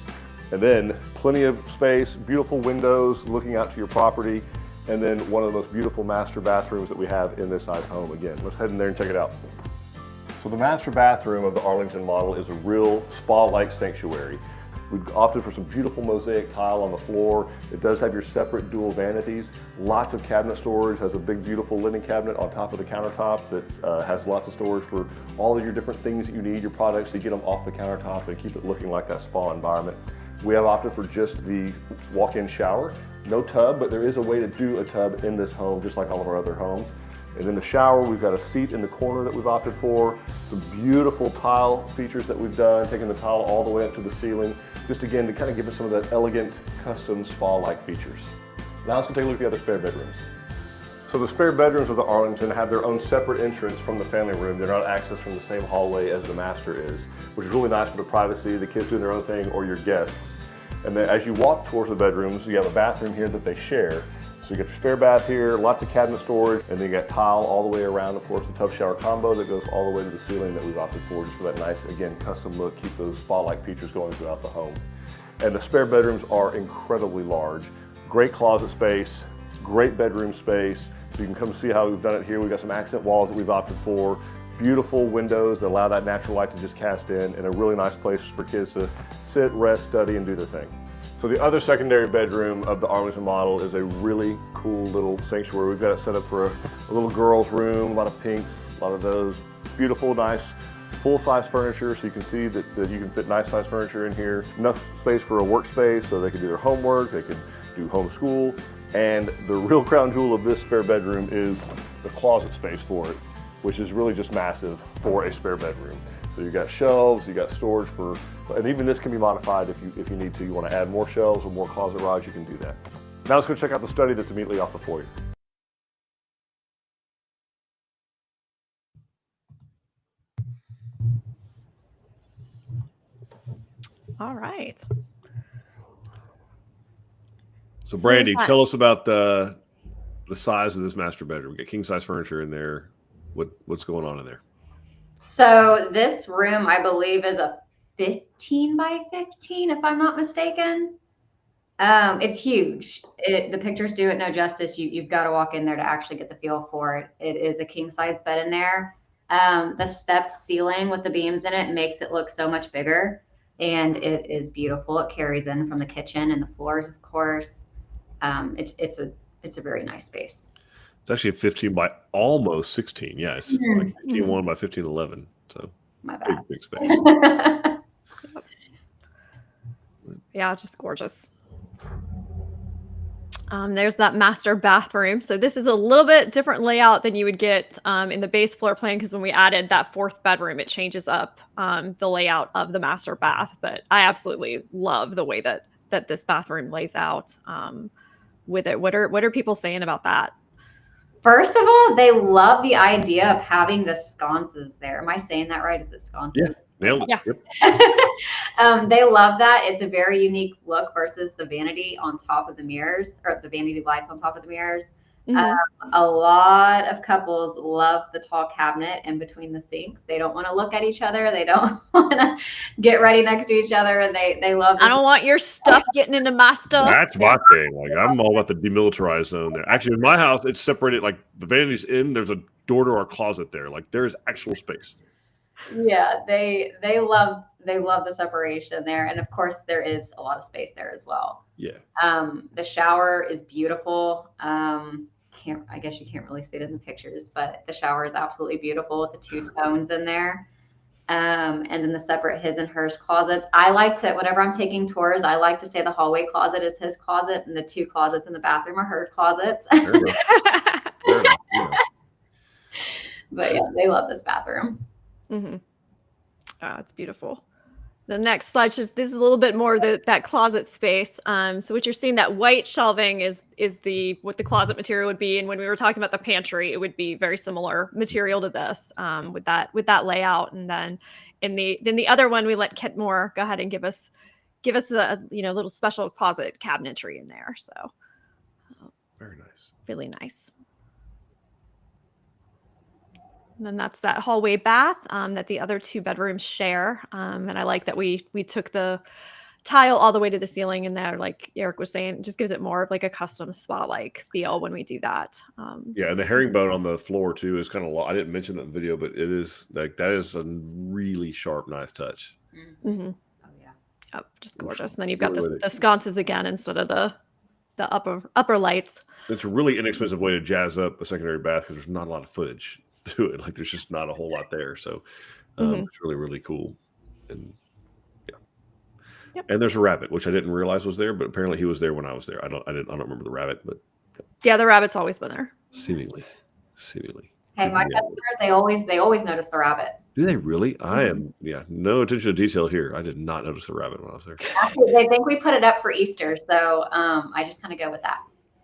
And then plenty of space, beautiful windows looking out to your property, and then one of the most beautiful master bathrooms that we have in this size home. Again, let's head in there and check it out. So the master bathroom of the Arlington model is a real spa-like sanctuary. We've opted for some beautiful mosaic tile on the floor. It does have your separate dual vanities. Lots of cabinet storage. Has a big beautiful linen cabinet on top of the countertop that has lots of storage for all of your different things that you need, your products, so you get them off the countertop and keep it looking like that spa environment. We have opted for just the walk-in shower. No tub, but there is a way to do a tub in this home, just like all of our other homes. And in the shower, we've got a seat in the corner that we've opted for, some beautiful tile features that we've done, taking the tile all the way up to the ceiling, just again to kind of give us some of that elegant, custom spa-like features. Now let's go take a look at the other spare bedrooms. So the spare bedrooms of the Arlington have their own separate entrance from the family room. They're not accessed from the same hallway as the master is, which is really nice for the privacy, the kids doing their own thing, or your guests. And then as you walk towards the bedrooms, you have a bathroom here that they share. So you got your spare bath here, lots of cabinet storage, and then you got tile all the way around, of course, the tub shower combo that goes all the way to the ceiling that we've opted for, just for that nice, again, custom look, keep those spa-like features going throughout the home. And the spare bedrooms are incredibly large. Great closet space, great bedroom space. So you can come see how we've done it here. We've got some accent walls that we've opted for, beautiful windows that allow that natural light to just cast in, and a really nice place for kids to sit, rest, study, and do their thing. So the other secondary bedroom of the Arlington model is a really cool little sanctuary. We've got it set up for a little girl's room, a lot of pinks, a lot of those. Beautiful, nice, full-size furniture, so you can see that you can fit nice-size furniture in here. Enough space for a workspace so they can do their homework, they can do homeschool. And the real crown jewel of this spare bedroom is the closet space for it, which is really just massive for a spare bedroom. So you got shelves, you got storage for, and even this can be modified if you need to. You want to add more shelves or more closet rods, you can do that. Now let's go check out the study that's immediately off the foyer. All right. So Brandi, tell us about the size of this master bedroom. We got king size furniture in there. What's going on in there? So this room, I believe, is a 15 by 15, if I'm not mistaken. It's huge. The pictures do it no justice. You've got to walk in there to actually get the feel for it. It is a king size bed in there. The stepped ceiling with the beams in it makes it look so much bigger, and it is beautiful. It carries in from the kitchen and the floors, of course. It's a very nice space. It's actually a 15 by almost 16. Yeah, it's like 15.1 by 15.11. So my bad. Big space. Yeah, just gorgeous. There's that master bathroom. So this is a little bit different layout than you would get in the base floor plan, because when we added that fourth bedroom, it changes up the layout of the master bath. But I absolutely love the way that this bathroom lays out with it. What are people saying about that? First of all, they love the idea of having the sconces there. Am I saying that right? Is it sconces? Nailed it. Yeah. Yep. They love that. It's a very unique look versus the vanity on top of the mirrors, or the vanity lights on top of the mirrors. Mhm. A lot of couples love the tall cabinet in between the sinks. They don't want to look at each other. They don't want to get ready next to each other. And they love I this. don't want your stuff getting into my stuff. That's my thing. Like I'm all about the demilitarized zone there. Actually, in my house, it's separated. Like the vanity's in. There's a door to our closet there. Like there's actual space. Yeah, they love the separation there. And of course there is a lot of space there as well. Yeah. The shower is beautiful. I guess you can't really see it in the pictures, but the shower is absolutely beautiful with the two tones in there. And then the separate his and hers closets. I like to, whenever I'm taking tours, I like to say the hallway closet is his closet and the two closets in the bathroom are her closets. Fair enough. Fair enough. Yeah. But yeah, they love this bathroom. Mm-hmm. Oh, it's beautiful. The next slide shows this is a little bit more that closet space. So what you're seeing, that white shelving is what the closet material would be. And when we were talking about the pantry, it would be very similar material to this with that layout. And then the other one, we let Ketmore go ahead and give us a little special closet cabinetry in there. So Very nice. really nice. And then that's that hallway bath that the other two bedrooms share. And I like that we took the tile all the way to the ceiling in there. Like Eric was saying, it just gives it more of like a custom spa-like feel when we do that. Yeah, and the herringbone on the floor too is kind of low. I didn't mention that in the video, but it is like that is a really sharp, nice touch. Mm-hmm. Oh yeah. Oh, just gorgeous. And then you've got Really the sconces again instead of the upper lights. It's a really inexpensive way to jazz up a secondary bath because there's not a lot of footage to it. Like there's just not a whole lot there. So it's really, really cool. And yeah. Yep. And there's a rabbit, which I didn't realize was there, but apparently he was there when I was there. I don't remember the rabbit, but yeah, the rabbit's always been there. Seemingly. Hey, my customers, they always notice the rabbit. Do they really? I am, no attention to detail here. I did not notice the rabbit when I was there. Actually, they think we put it up for Easter, so I just kind of go with that.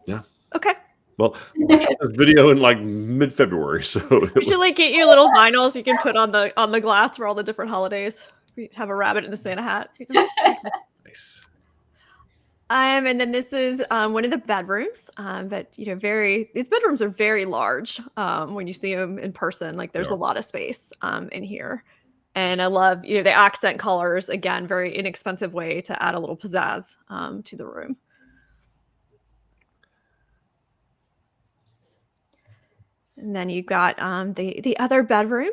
Yeah. Okay. Well, I shot this video in like mid-February, so we should like get you little vinyls you can put on the glass for all the different holidays. We have a rabbit in the Santa hat. Nice. And then this is one of the bedrooms, but these bedrooms are very large when you see them in person. Like there's a lot of space in here, and I love the accent colors. Again, very inexpensive way to add a little pizzazz to the room. And then you've got the other bedroom,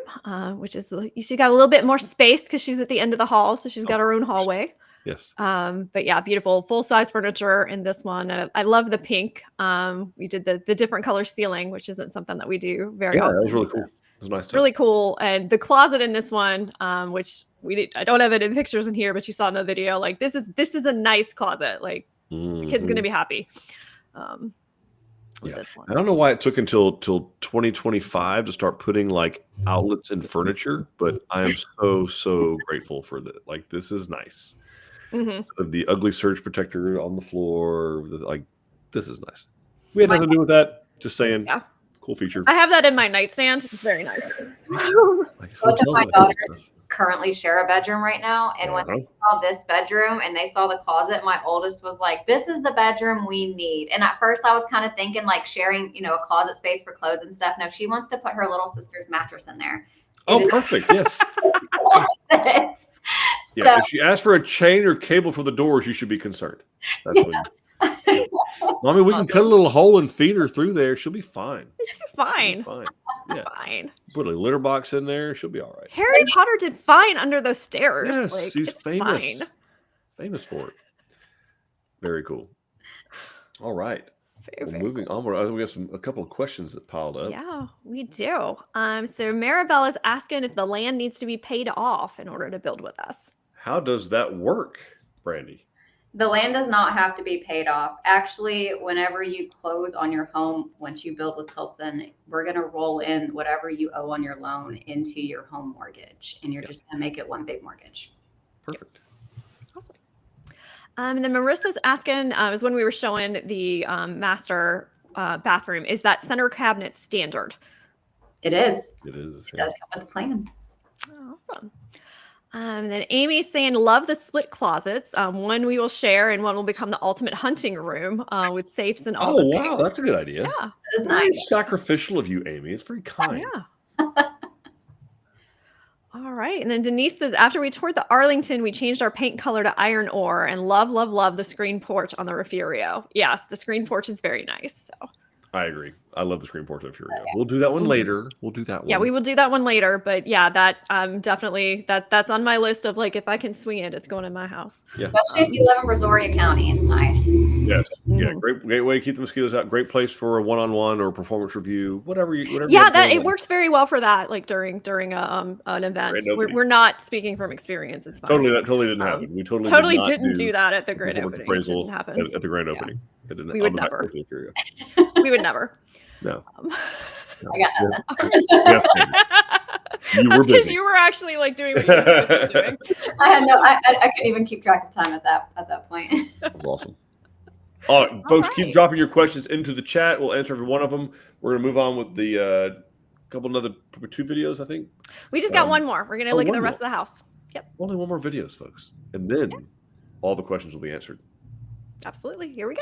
which is she got a little bit more space because she's at the end of the hall, so she's got her own hallway. Yes. But yeah, beautiful full size furniture in this one. And I love the pink. We did the different color ceiling, which isn't something that we do very often. Yeah, that was really cool. It was nice. Really cool. And the closet in this one, which I don't have it in pictures in here, but you saw in the video. Like this is a nice closet. Like the kid's gonna be happy. With this one. I don't know why it took until 2025 to start putting like outlets in furniture, but I am so grateful for that. Like this is nice. Mm-hmm. The ugly surge protector on the floor, like this is nice. We had nothing to do with that. Just saying. Yeah. Cool feature. I have that in my nightstand. It's very nice. Both of my daughters currently share a bedroom right now, and when they saw this bedroom and they saw the closet, my oldest was like, "This is the bedroom we need." And at first, I was kind of thinking like sharing, a closet space for clothes and stuff. No, she wants to put her little sister's mattress in there. Perfect. Yes. Yeah, so, if she asks for a chain or cable for the doors, you should be concerned. That's Mommy, we can cut a little hole and feed her through there. She'll be fine. She'll be fine. Yeah. Fine. Put a litter box in there. She'll be all right. Harry Potter did fine under those stairs. Yes, he's famous. Fine. Famous for it. Very cool. All right. Very moving onward, we have a couple of questions that piled up. Yeah, we do. So Maribel is asking if the land needs to be paid off in order to build with us. How does that work, Brandi? The land does not have to be paid off. Actually, whenever you close on your home, once you build with Tilson, we're going to roll in whatever you owe on your loan into your home mortgage, and you're just going to make it one big mortgage. Perfect. Awesome. And then Marissa's asking, is when we were showing the master bathroom, is that center cabinet standard? It is. It is. It does come with the plan. Awesome. Then Amy's saying, love the split closets. One we will share, and one will become the ultimate hunting room with safes and all Oh, the wow. things. That's a good idea. Yeah. That is Very nice. sacrificial of you, Amy. It's very kind. Yeah. All right. And then Denise says, after we toured the Arlington, we changed our paint color to iron ore and love, love, love the screen porch on the Refugio. Yes, the screen porch is very nice. So I agree. I love the screen porch of Furio. We'll do that one later. We'll do that one. yeah, we will do that one later. But yeah, that definitely that's on my list of like, if I can swing it, it's going in my house. Yeah. Especially if you live in Brazoria County, it's nice. Yes. Yeah. Mhm. Great way to keep the mosquitoes out. Great place for a one-on-one or performance review. Whatever you Yeah, have that going it on. works very well for that. Like during an event. Grand opening. We're not speaking from experience. It's fine. Totally didn't happen. We totally Didn't do that at the the grand performance opening. It appraisal didn't happen. at the grand Yeah. opening. It didn't. We would on the back never. porch of the Furio. We would never. No. I got nothing. Yes, Amy. You were That's because busy. you were actually like doing what you were supposed to be doing. I couldn't even keep track of time at that point. That was awesome. All right, folks, keep right. dropping your questions into the chat. We'll answer every one of them. We're going to move on with the couple another 2 videos, I think. We just got one more. We're gonna look at the rest of the house. Yep. Only one more videos, folks. And then all the questions will be answered. Absolutely. Here we go.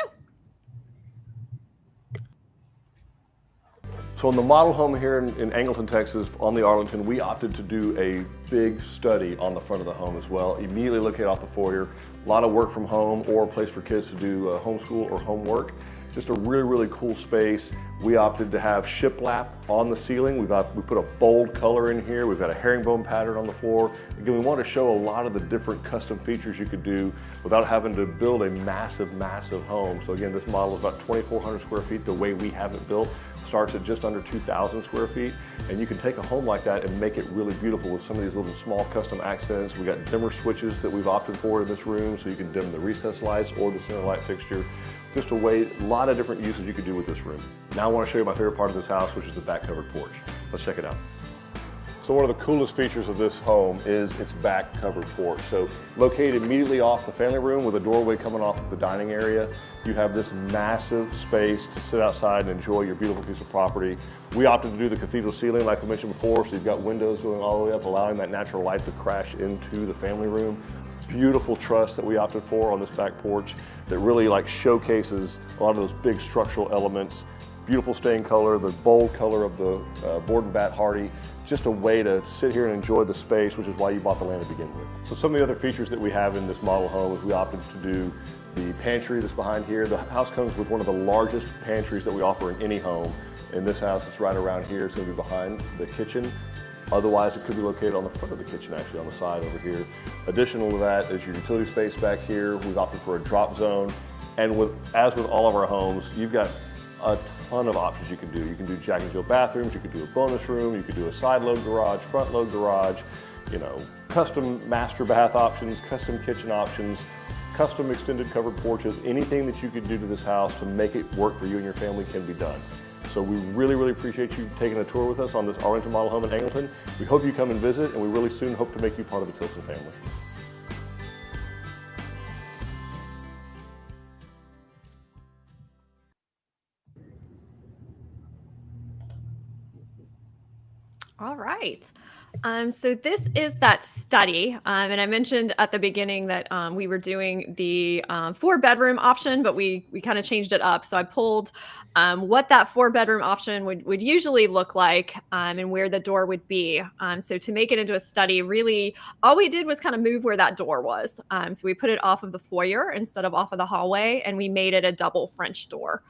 So in the model home here in Angleton, Texas, on the Arlington, we opted to do a big study on the front of the home as well, immediately located off the foyer. A lot of work from home or a place for kids to do homeschool or homework. Just a really, really cool space. We opted to have shiplap on the ceiling. We put a bold color in here. We've got a herringbone pattern on the floor. Again, we want to show a lot of the different custom features you could do without having to build a massive, massive home. So again, this model is about 2,400 square feet. The way we have it built starts at just under 2,000 square feet. And you can take a home like that and make it really beautiful with some of these little small custom accents. We got dimmer switches that we've opted for in this room, so you can dim the recessed lights or the center light fixture. Just a lot of different uses you could do with this room. Now I want to show you my favorite part of this house, which is the back covered porch. Let's check it out. So one of the coolest features of this home is its back covered porch. So located immediately off the family room with a doorway coming off of the dining area, you have this massive space to sit outside and enjoy your beautiful piece of property. We opted to do the cathedral ceiling like I mentioned before, so you've got windows going all the way up, allowing that natural light to crash into the family room. Beautiful truss that we opted for on this back porch that really like showcases a lot of those big structural elements. Beautiful stain color, the bold color of the board and bat hardy. Just a way to sit here and enjoy the space, which is why you bought the land to begin with. So some of the other features that we have in this model home is we opted to do the pantry that's behind here. The house comes with one of the largest pantries that we offer in any home. In this house, it's right around here. It's going to be behind the kitchen. Otherwise, it could be located on the front of the kitchen, actually, on the side over here. Additional to that is your utility space back here. We've opted for a drop zone. And as with all of our homes, you've got a ton of options you can do. You can do Jack and Jill bathrooms, you could do a bonus room, you could do a side load garage, front load garage, custom master bath options, custom kitchen options, custom extended covered porches. Anything that you could do to this house to make it work for you and your family can be done. So we really, really appreciate you taking a tour with us on this Arlington model home in Angleton. We hope you come and visit, and we really soon hope to make you part of the Tilson family. All right. So this is that study. And I mentioned at the beginning that we were doing the 4-bedroom option, but we kind of changed it up. So I pulled what that 4-bedroom option would usually look like and where the door would be. So to make it into a study, really all we did was kind of move where that door was. So we put it off of the foyer instead of off of the hallway, and we made it a double French door.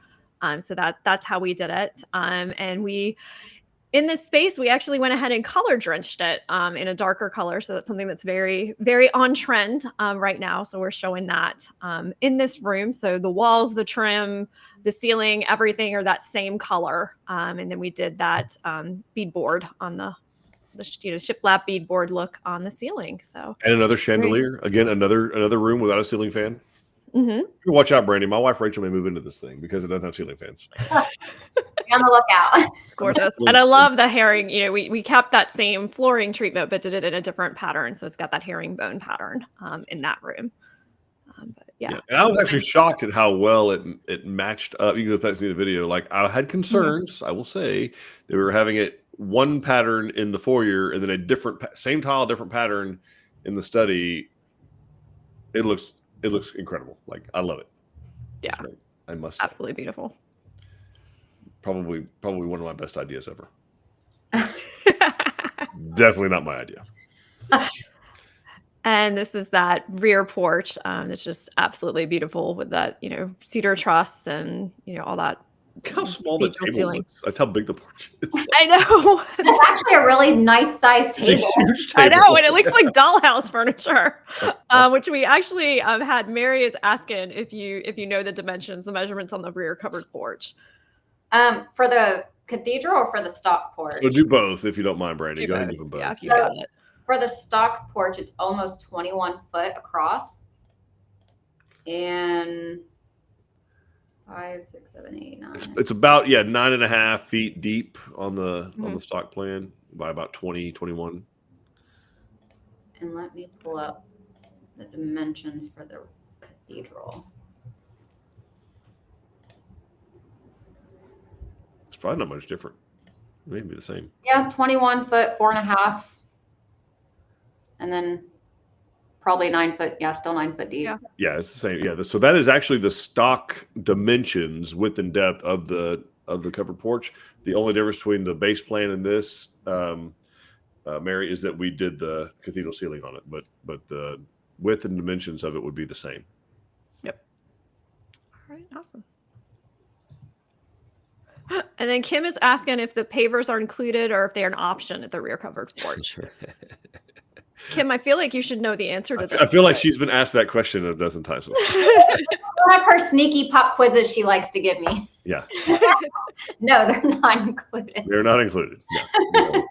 So that's how we did it. And in this space, we actually went ahead and color drenched it in a darker color. So that's something that's very, very on trend right now. So we're showing that in this room. So the walls, the trim, the ceiling, everything are that same color. And then we did that beadboard on the shiplap beadboard look on the ceiling. So And another chandelier. Again, another room without a ceiling fan. Mm-hmm. Watch out, Brandi. My wife Rachel may move into this thing because it doesn't have ceiling fans. Be on the lookout. Gorgeous. And I love the herring. We kept that same flooring treatment, but did it in a different pattern. So it's got that herringbone pattern in that room. But yeah. And I was actually shocked at how well it matched up. You can go back and see the video. Like I had concerns, I will say, that we were having it one pattern in the foyer and then a different same tile, different pattern in the study, it looks incredible. Like, I love it. Yeah, I must say. absolutely beautiful. Probably one of my best ideas ever. Definitely not my idea. And this is that rear porch. It's just absolutely beautiful with that, cedar truss and, all that. Look how small the cathedral table ceiling. looks. That's how big the porch is. I know. It's actually a really nice sized It's a table. huge I table. know, and it looks like dollhouse furniture. That's awesome. Which we actually had Mary is asking if you know the dimensions, the measurements on the rear covered porch. For the cathedral or for the stock porch? So do both if you don't mind, Brandi. Do Go ahead and both. give them both. Yeah, if you So- got it. For the stock porch, it's almost 21 foot across. And 5, 6, 7, 8, 9. It's about 9.5 feet deep on the stock plan by about 20, 21. And let me pull up the dimensions for the cathedral. It's probably not much different. It may be the same. Yeah, 21 foot, 4.5. And then probably 9 foot. Yeah, still 9 foot deep. Yeah. Yeah, it's the same. Yeah, so that is actually the stock dimensions, width and depth of the covered porch. The only difference between the base plan and this, Mary, is that we did the cathedral ceiling on it, but the width and dimensions of it would be the same. Yep. All right, awesome. And then Kim is asking if the pavers are included or if they're an option at the rear covered porch. Kim, I feel like you should know the answer to this. I feel like she's been asked that question a dozen times. One of her sneaky pop quizzes she likes to give me. Yeah, No, they're not included. they're not included. No.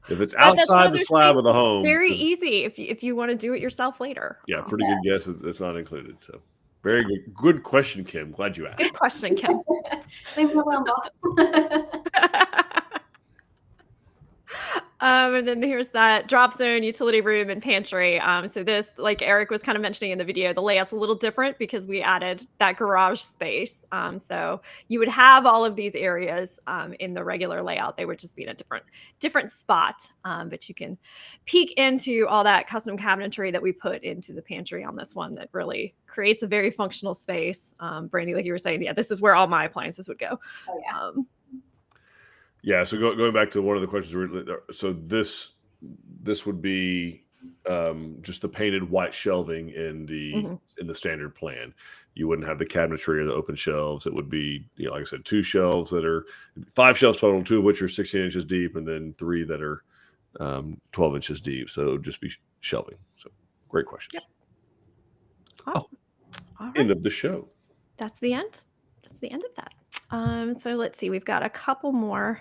If it's But that's one outside of the those slab things of the home, Very easy if you want to do it yourself later. yeah, pretty good guess. It's not included. So very good question, Kim. Glad you asked. Good question, Kim. Leave me alone, boss. And then here's that drop zone, utility room, and pantry. So this, like Eric was kind of mentioning in the video, the layout's a little different because we added that garage space. So you would have all of these areas in the regular layout. They would just be in a different spot. But you can peek into all that custom cabinetry that we put into the pantry on this one that really creates a very functional space. Brandi, like you were saying, this is where all my appliances would go. Oh, yeah. Yeah. So going back to one of the questions, so this would be just the painted white shelving in the standard plan. You wouldn't have the cabinetry or the open shelves. It would be, like I said, 2 shelves that are 5 shelves total, 2 of which are 16 inches deep, and then 3 that are 12 inches deep. So it would just be shelving. So great questions. Yep. Awesome. All right. End of the show. That's the end. That's the end of that. So let's see. We've got a couple more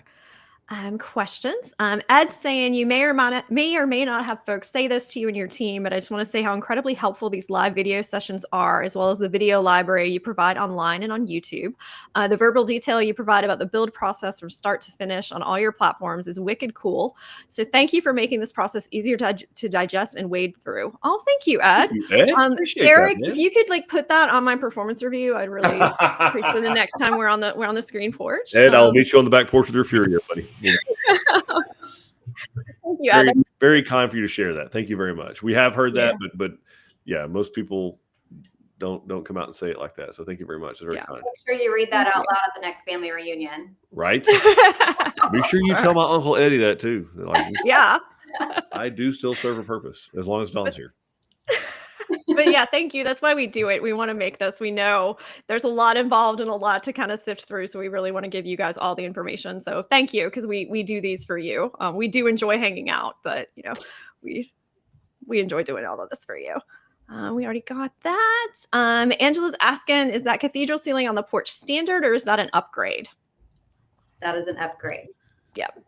questions. Ed's saying you may or may not have folks say this to you and your team, but I just want to say how incredibly helpful these live video sessions are, as well as the video library you provide online and on YouTube. The verbal detail you provide about the build process from start to finish on all your platforms is wicked cool. So thank you for making this process easier to digest and wade through. Oh, thank you, Ed. Appreciate Eric, that, if you could put that on my performance review, I'd really appreciate the next time we're on the screen porch. Ed, I'll meet you on the back porch with your Furia, buddy. Thank you, Ed. Very, very kind for you to share that. Thank you very much. We have heard that, but yeah, most people don't come out and say it like that. So thank you very much. It's very kind. Make sure you read that out loud at the next family reunion. Right? Be sure you tell my Uncle Eddie that too. Like, Yeah. I do still serve a purpose as long as Dawn's here. But yeah, thank you. That's why we do it. We want to make this. We know there's a lot involved and a lot to kind of sift through. So we really want to give you guys all the information. So thank you, because we do these for you. We do enjoy hanging out, but we enjoy doing all of this for you. We already got that. Angela's asking, is that cathedral ceiling on the porch standard or is that an upgrade? That is an upgrade. Yep.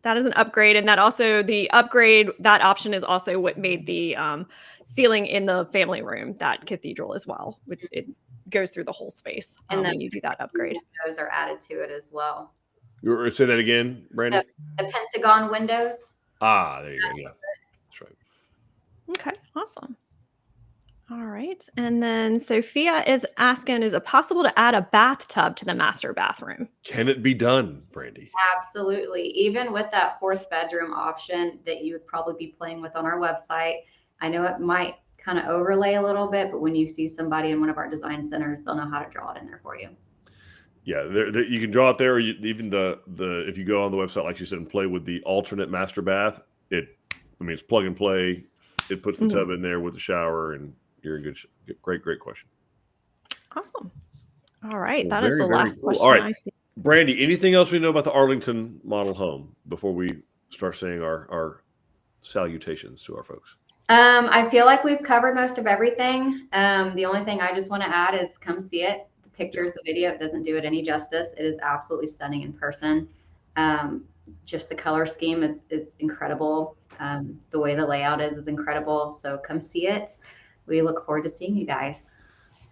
That is an upgrade. And that also the upgrade, that option is also what made the ceiling in the family room, that cathedral as well, which it goes through the whole space. And then when you do that upgrade. Those are added to it as well. Say that again, Brandi. The Pentagon windows. There you go. Yeah, that's right. Okay, awesome. All right. And then Sophia is asking, is it possible to add a bathtub to the master bathroom? Can it be done, Brandi? Absolutely. Even with that 4th bedroom option that you would probably be playing with on our website, I know it might kind of overlay a little bit, but when you see somebody in one of our design centers, they'll know how to draw it in there for you. Yeah, you can draw it there. Or even the if you go on the website, like you said, and play with the alternate master bath, it's plug and play. It puts the tub in there with the shower, and you're in good. Great question. Awesome. All right, Well, that is the last cool. question. All right, I see. Brandi, anything else we know about the Arlington model home before we start saying our salutations to our folks? I feel like we've covered most of everything. The only thing I just want to add is come see it. The pictures, the video, it doesn't do it any justice. It is absolutely stunning in person. Just the color scheme is incredible. The way the layout is incredible. So come see it. We look forward to seeing you guys.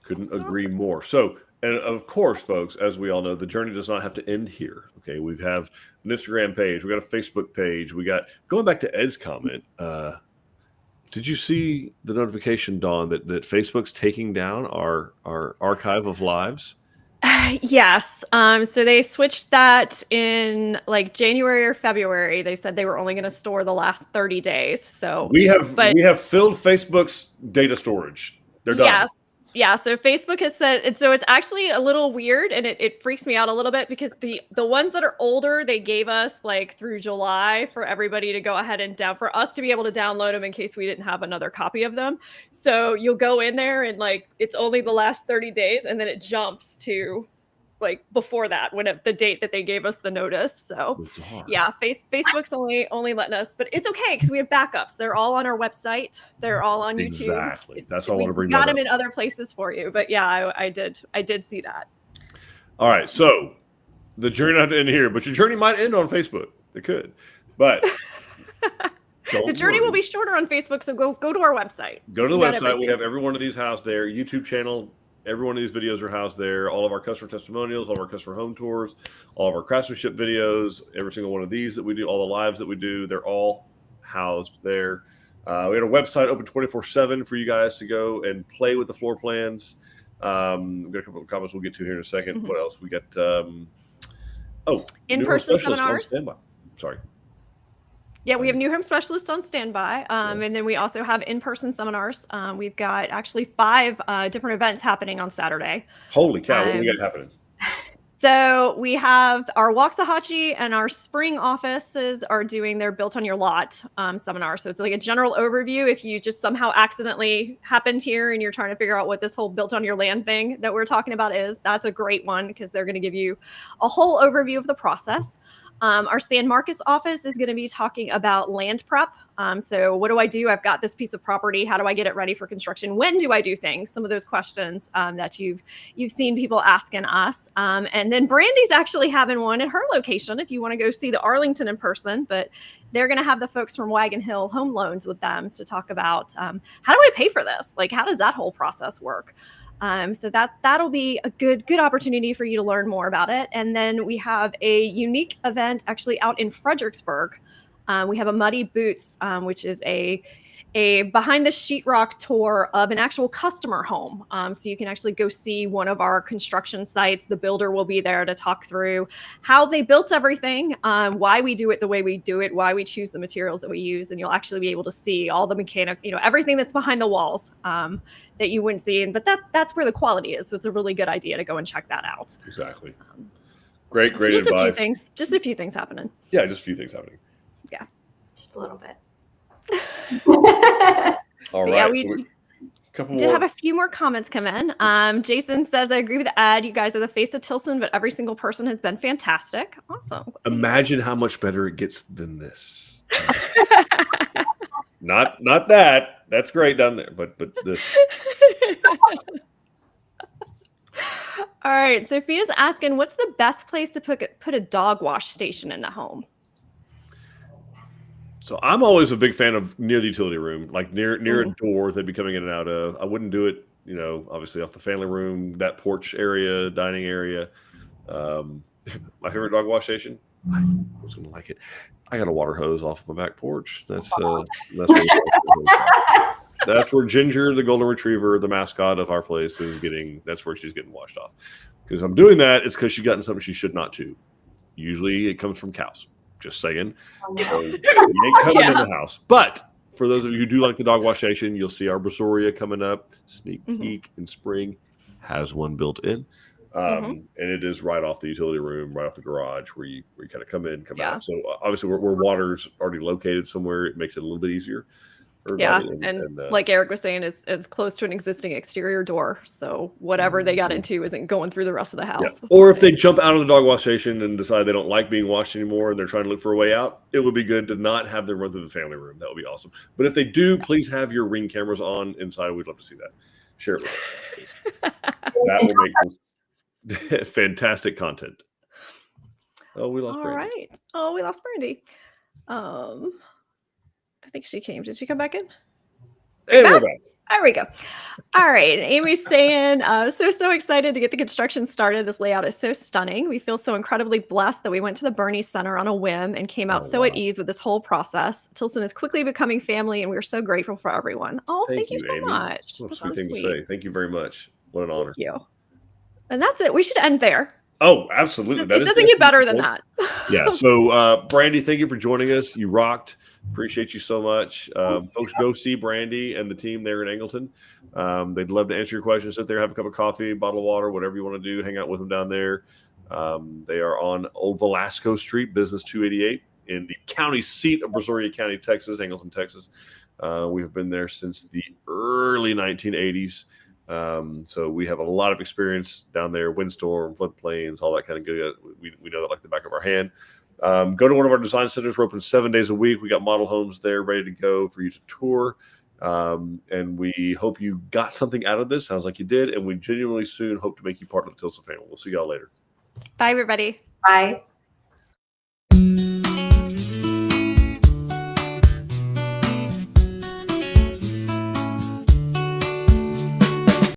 Couldn't agree more. So, and of course, folks, as we all know, the journey does not have to end here. Okay, we have an Instagram page, we got a Facebook page, we got going back to Ed's comment. Did you see the notification, Dawn, that Facebook's taking down our archive of lives? Yes. So they switched that in like January or February. They said they were only going to store the last 30 days. So we have filled Facebook's data storage. They're done. Yes. Yeah. So Facebook has said, and so it's actually a little weird, and it freaks me out a little bit because the ones that are older, they gave us like through July for everybody to go ahead and for us to be able to download them in case we didn't have another copy of them. So you'll go in there and like it's only the last 30 days, and then it jumps to like before that, the date that they gave us the notice. So yeah, Facebook's only letting us, but it's okay because we have backups. They're all on our website. They're all on YouTube. Exactly. That's what I want to bring. Got them in other places for you, but yeah, I did see that. All right, so the journey not to end here, but your journey might end on Facebook. It could, but the journey will be shorter on Facebook. So go to our website. Go to the website. We have every one of these housed there. YouTube channel. Every one of these videos are housed there. All of our customer testimonials, all of our customer home tours, all of our craftsmanship videos, every single one of these that we do, all the lives that we do, they're all housed there. We have a website open 24/7 for you guys to go and play with the floor plans. We've got a couple of comments we'll get to here in a second. What else? We got in-person seminars. Sorry. Yeah, we have new home specialists on standby. And then we also have in-person seminars. We've got actually 5 different events happening on Saturday. Holy cow, what do we got happening? So we have our Waxahachie and our spring offices are doing their Built on Your Lot seminar. So it's like a general overview. If you just somehow accidentally happened here and you're trying to figure out what this whole Built on Your Land thing that we're talking about is, that's a great one because they're going to give you a whole overview of the process. Our San Marcos office is going to be talking about land prep. So what do I do? I've got this piece of property. How do I get it ready for construction? When do I do things? Some of those questions that you've seen people asking us. And then Brandi's actually having one at her location if you want to go see the Arlington in person. But they're going to have the folks from Wagon Hill Home Loans with them to talk about how do I pay for this? Like, how does that whole process work? So that'll be a good opportunity for you to learn more about it. And then we have a unique event actually out in Fredericksburg. We have a Muddy Boots, which is a behind the sheetrock tour of an actual customer home. So you can actually go see one of our construction sites. The builder will be there to talk through how they built everything, why we do it the way we do it, why we choose the materials that we use. And you'll actually be able to see all the mechanic, everything that's behind the walls that you wouldn't see. But that's where the quality is. So it's a really good idea to go and check that out. Exactly. Great just advice. Just a few things happening. Yeah, just a few things happening. Yeah. Just a little bit. All right. Yeah, we did have a few more comments come in. Jason says, I agree with Ed. You guys are the face of Tilson, but every single person has been fantastic. Awesome. Imagine how much better it gets than this. Not that. That's great down there, but this. All right. Sophia's asking, what's the best place to put a dog wash station in the home? So I'm always a big fan of near the utility room, like near a door they'd be coming in and out of. I wouldn't do it, obviously off the family room, that porch area, dining area. My favorite dog wash station. I was going to like it. I got a water hose off my back porch. That's what That's where Ginger, the golden retriever, the mascot of our place, is getting. That's where she's getting washed off. Because I'm doing that, it's because she's gotten something she should not chew. Usually, it comes from cows. Just saying. So you ain't coming in the house. But for those of you who do like the dog wash station, you'll see our Brasoria coming up. Sneak peek in spring. Has one built in. And it is right off the utility room, right off the garage where you kind of come in, come out. So obviously where water's already located somewhere, it makes it a little bit easier. And like Eric was saying, is close to an existing exterior door. So whatever they got into isn't going through the rest of the house. Yeah. Or if they jump out of the dog wash station and decide they don't like being washed anymore and they're trying to look for a way out, it would be good to not have them run through the family room. That would be awesome. But if they do, please have your Ring cameras on inside. We'd love to see that. Share it with us, please. That will make fantastic content. Oh, we lost Brandi. All right. Oh, we lost Brandi. I think she came. Did she come back in? And we're back. There we go. All right. Amy's saying, so excited to get the construction started. This layout is so stunning. We feel so incredibly blessed that we went to the Bernie Center on a whim and came out at ease with this whole process. Tilson is quickly becoming family, and we're so grateful for everyone. Oh, thank you so Amy. much. What a sweet thing to say. Thank you very much. What an honor. Thank you. And that's it. We should end there. Oh, absolutely. It doesn't get better than that. Yeah. So, Brandi, thank you for joining us. You rocked. Appreciate you so much. Folks, go see Brandi and the team there in Angleton. They'd love to answer your questions. Sit there, have a cup of coffee, bottle of water, whatever you want to do. Hang out with them down there. They are on Old Velasco Street, Business 288, in the county seat of Brazoria County, Texas, Angleton, Texas. We have been there since the early 1980s. So we have a lot of experience down there, windstorm, floodplains, all that kind of good. We know that like the back of our hand. Go to one of our design centers. We're open 7 days a week. We got model homes there ready to go for you to tour. And we hope you got something out of this. Sounds like you did. And we genuinely soon hope to make you part of the Tilson family. We'll see y'all later. Bye, everybody. Bye.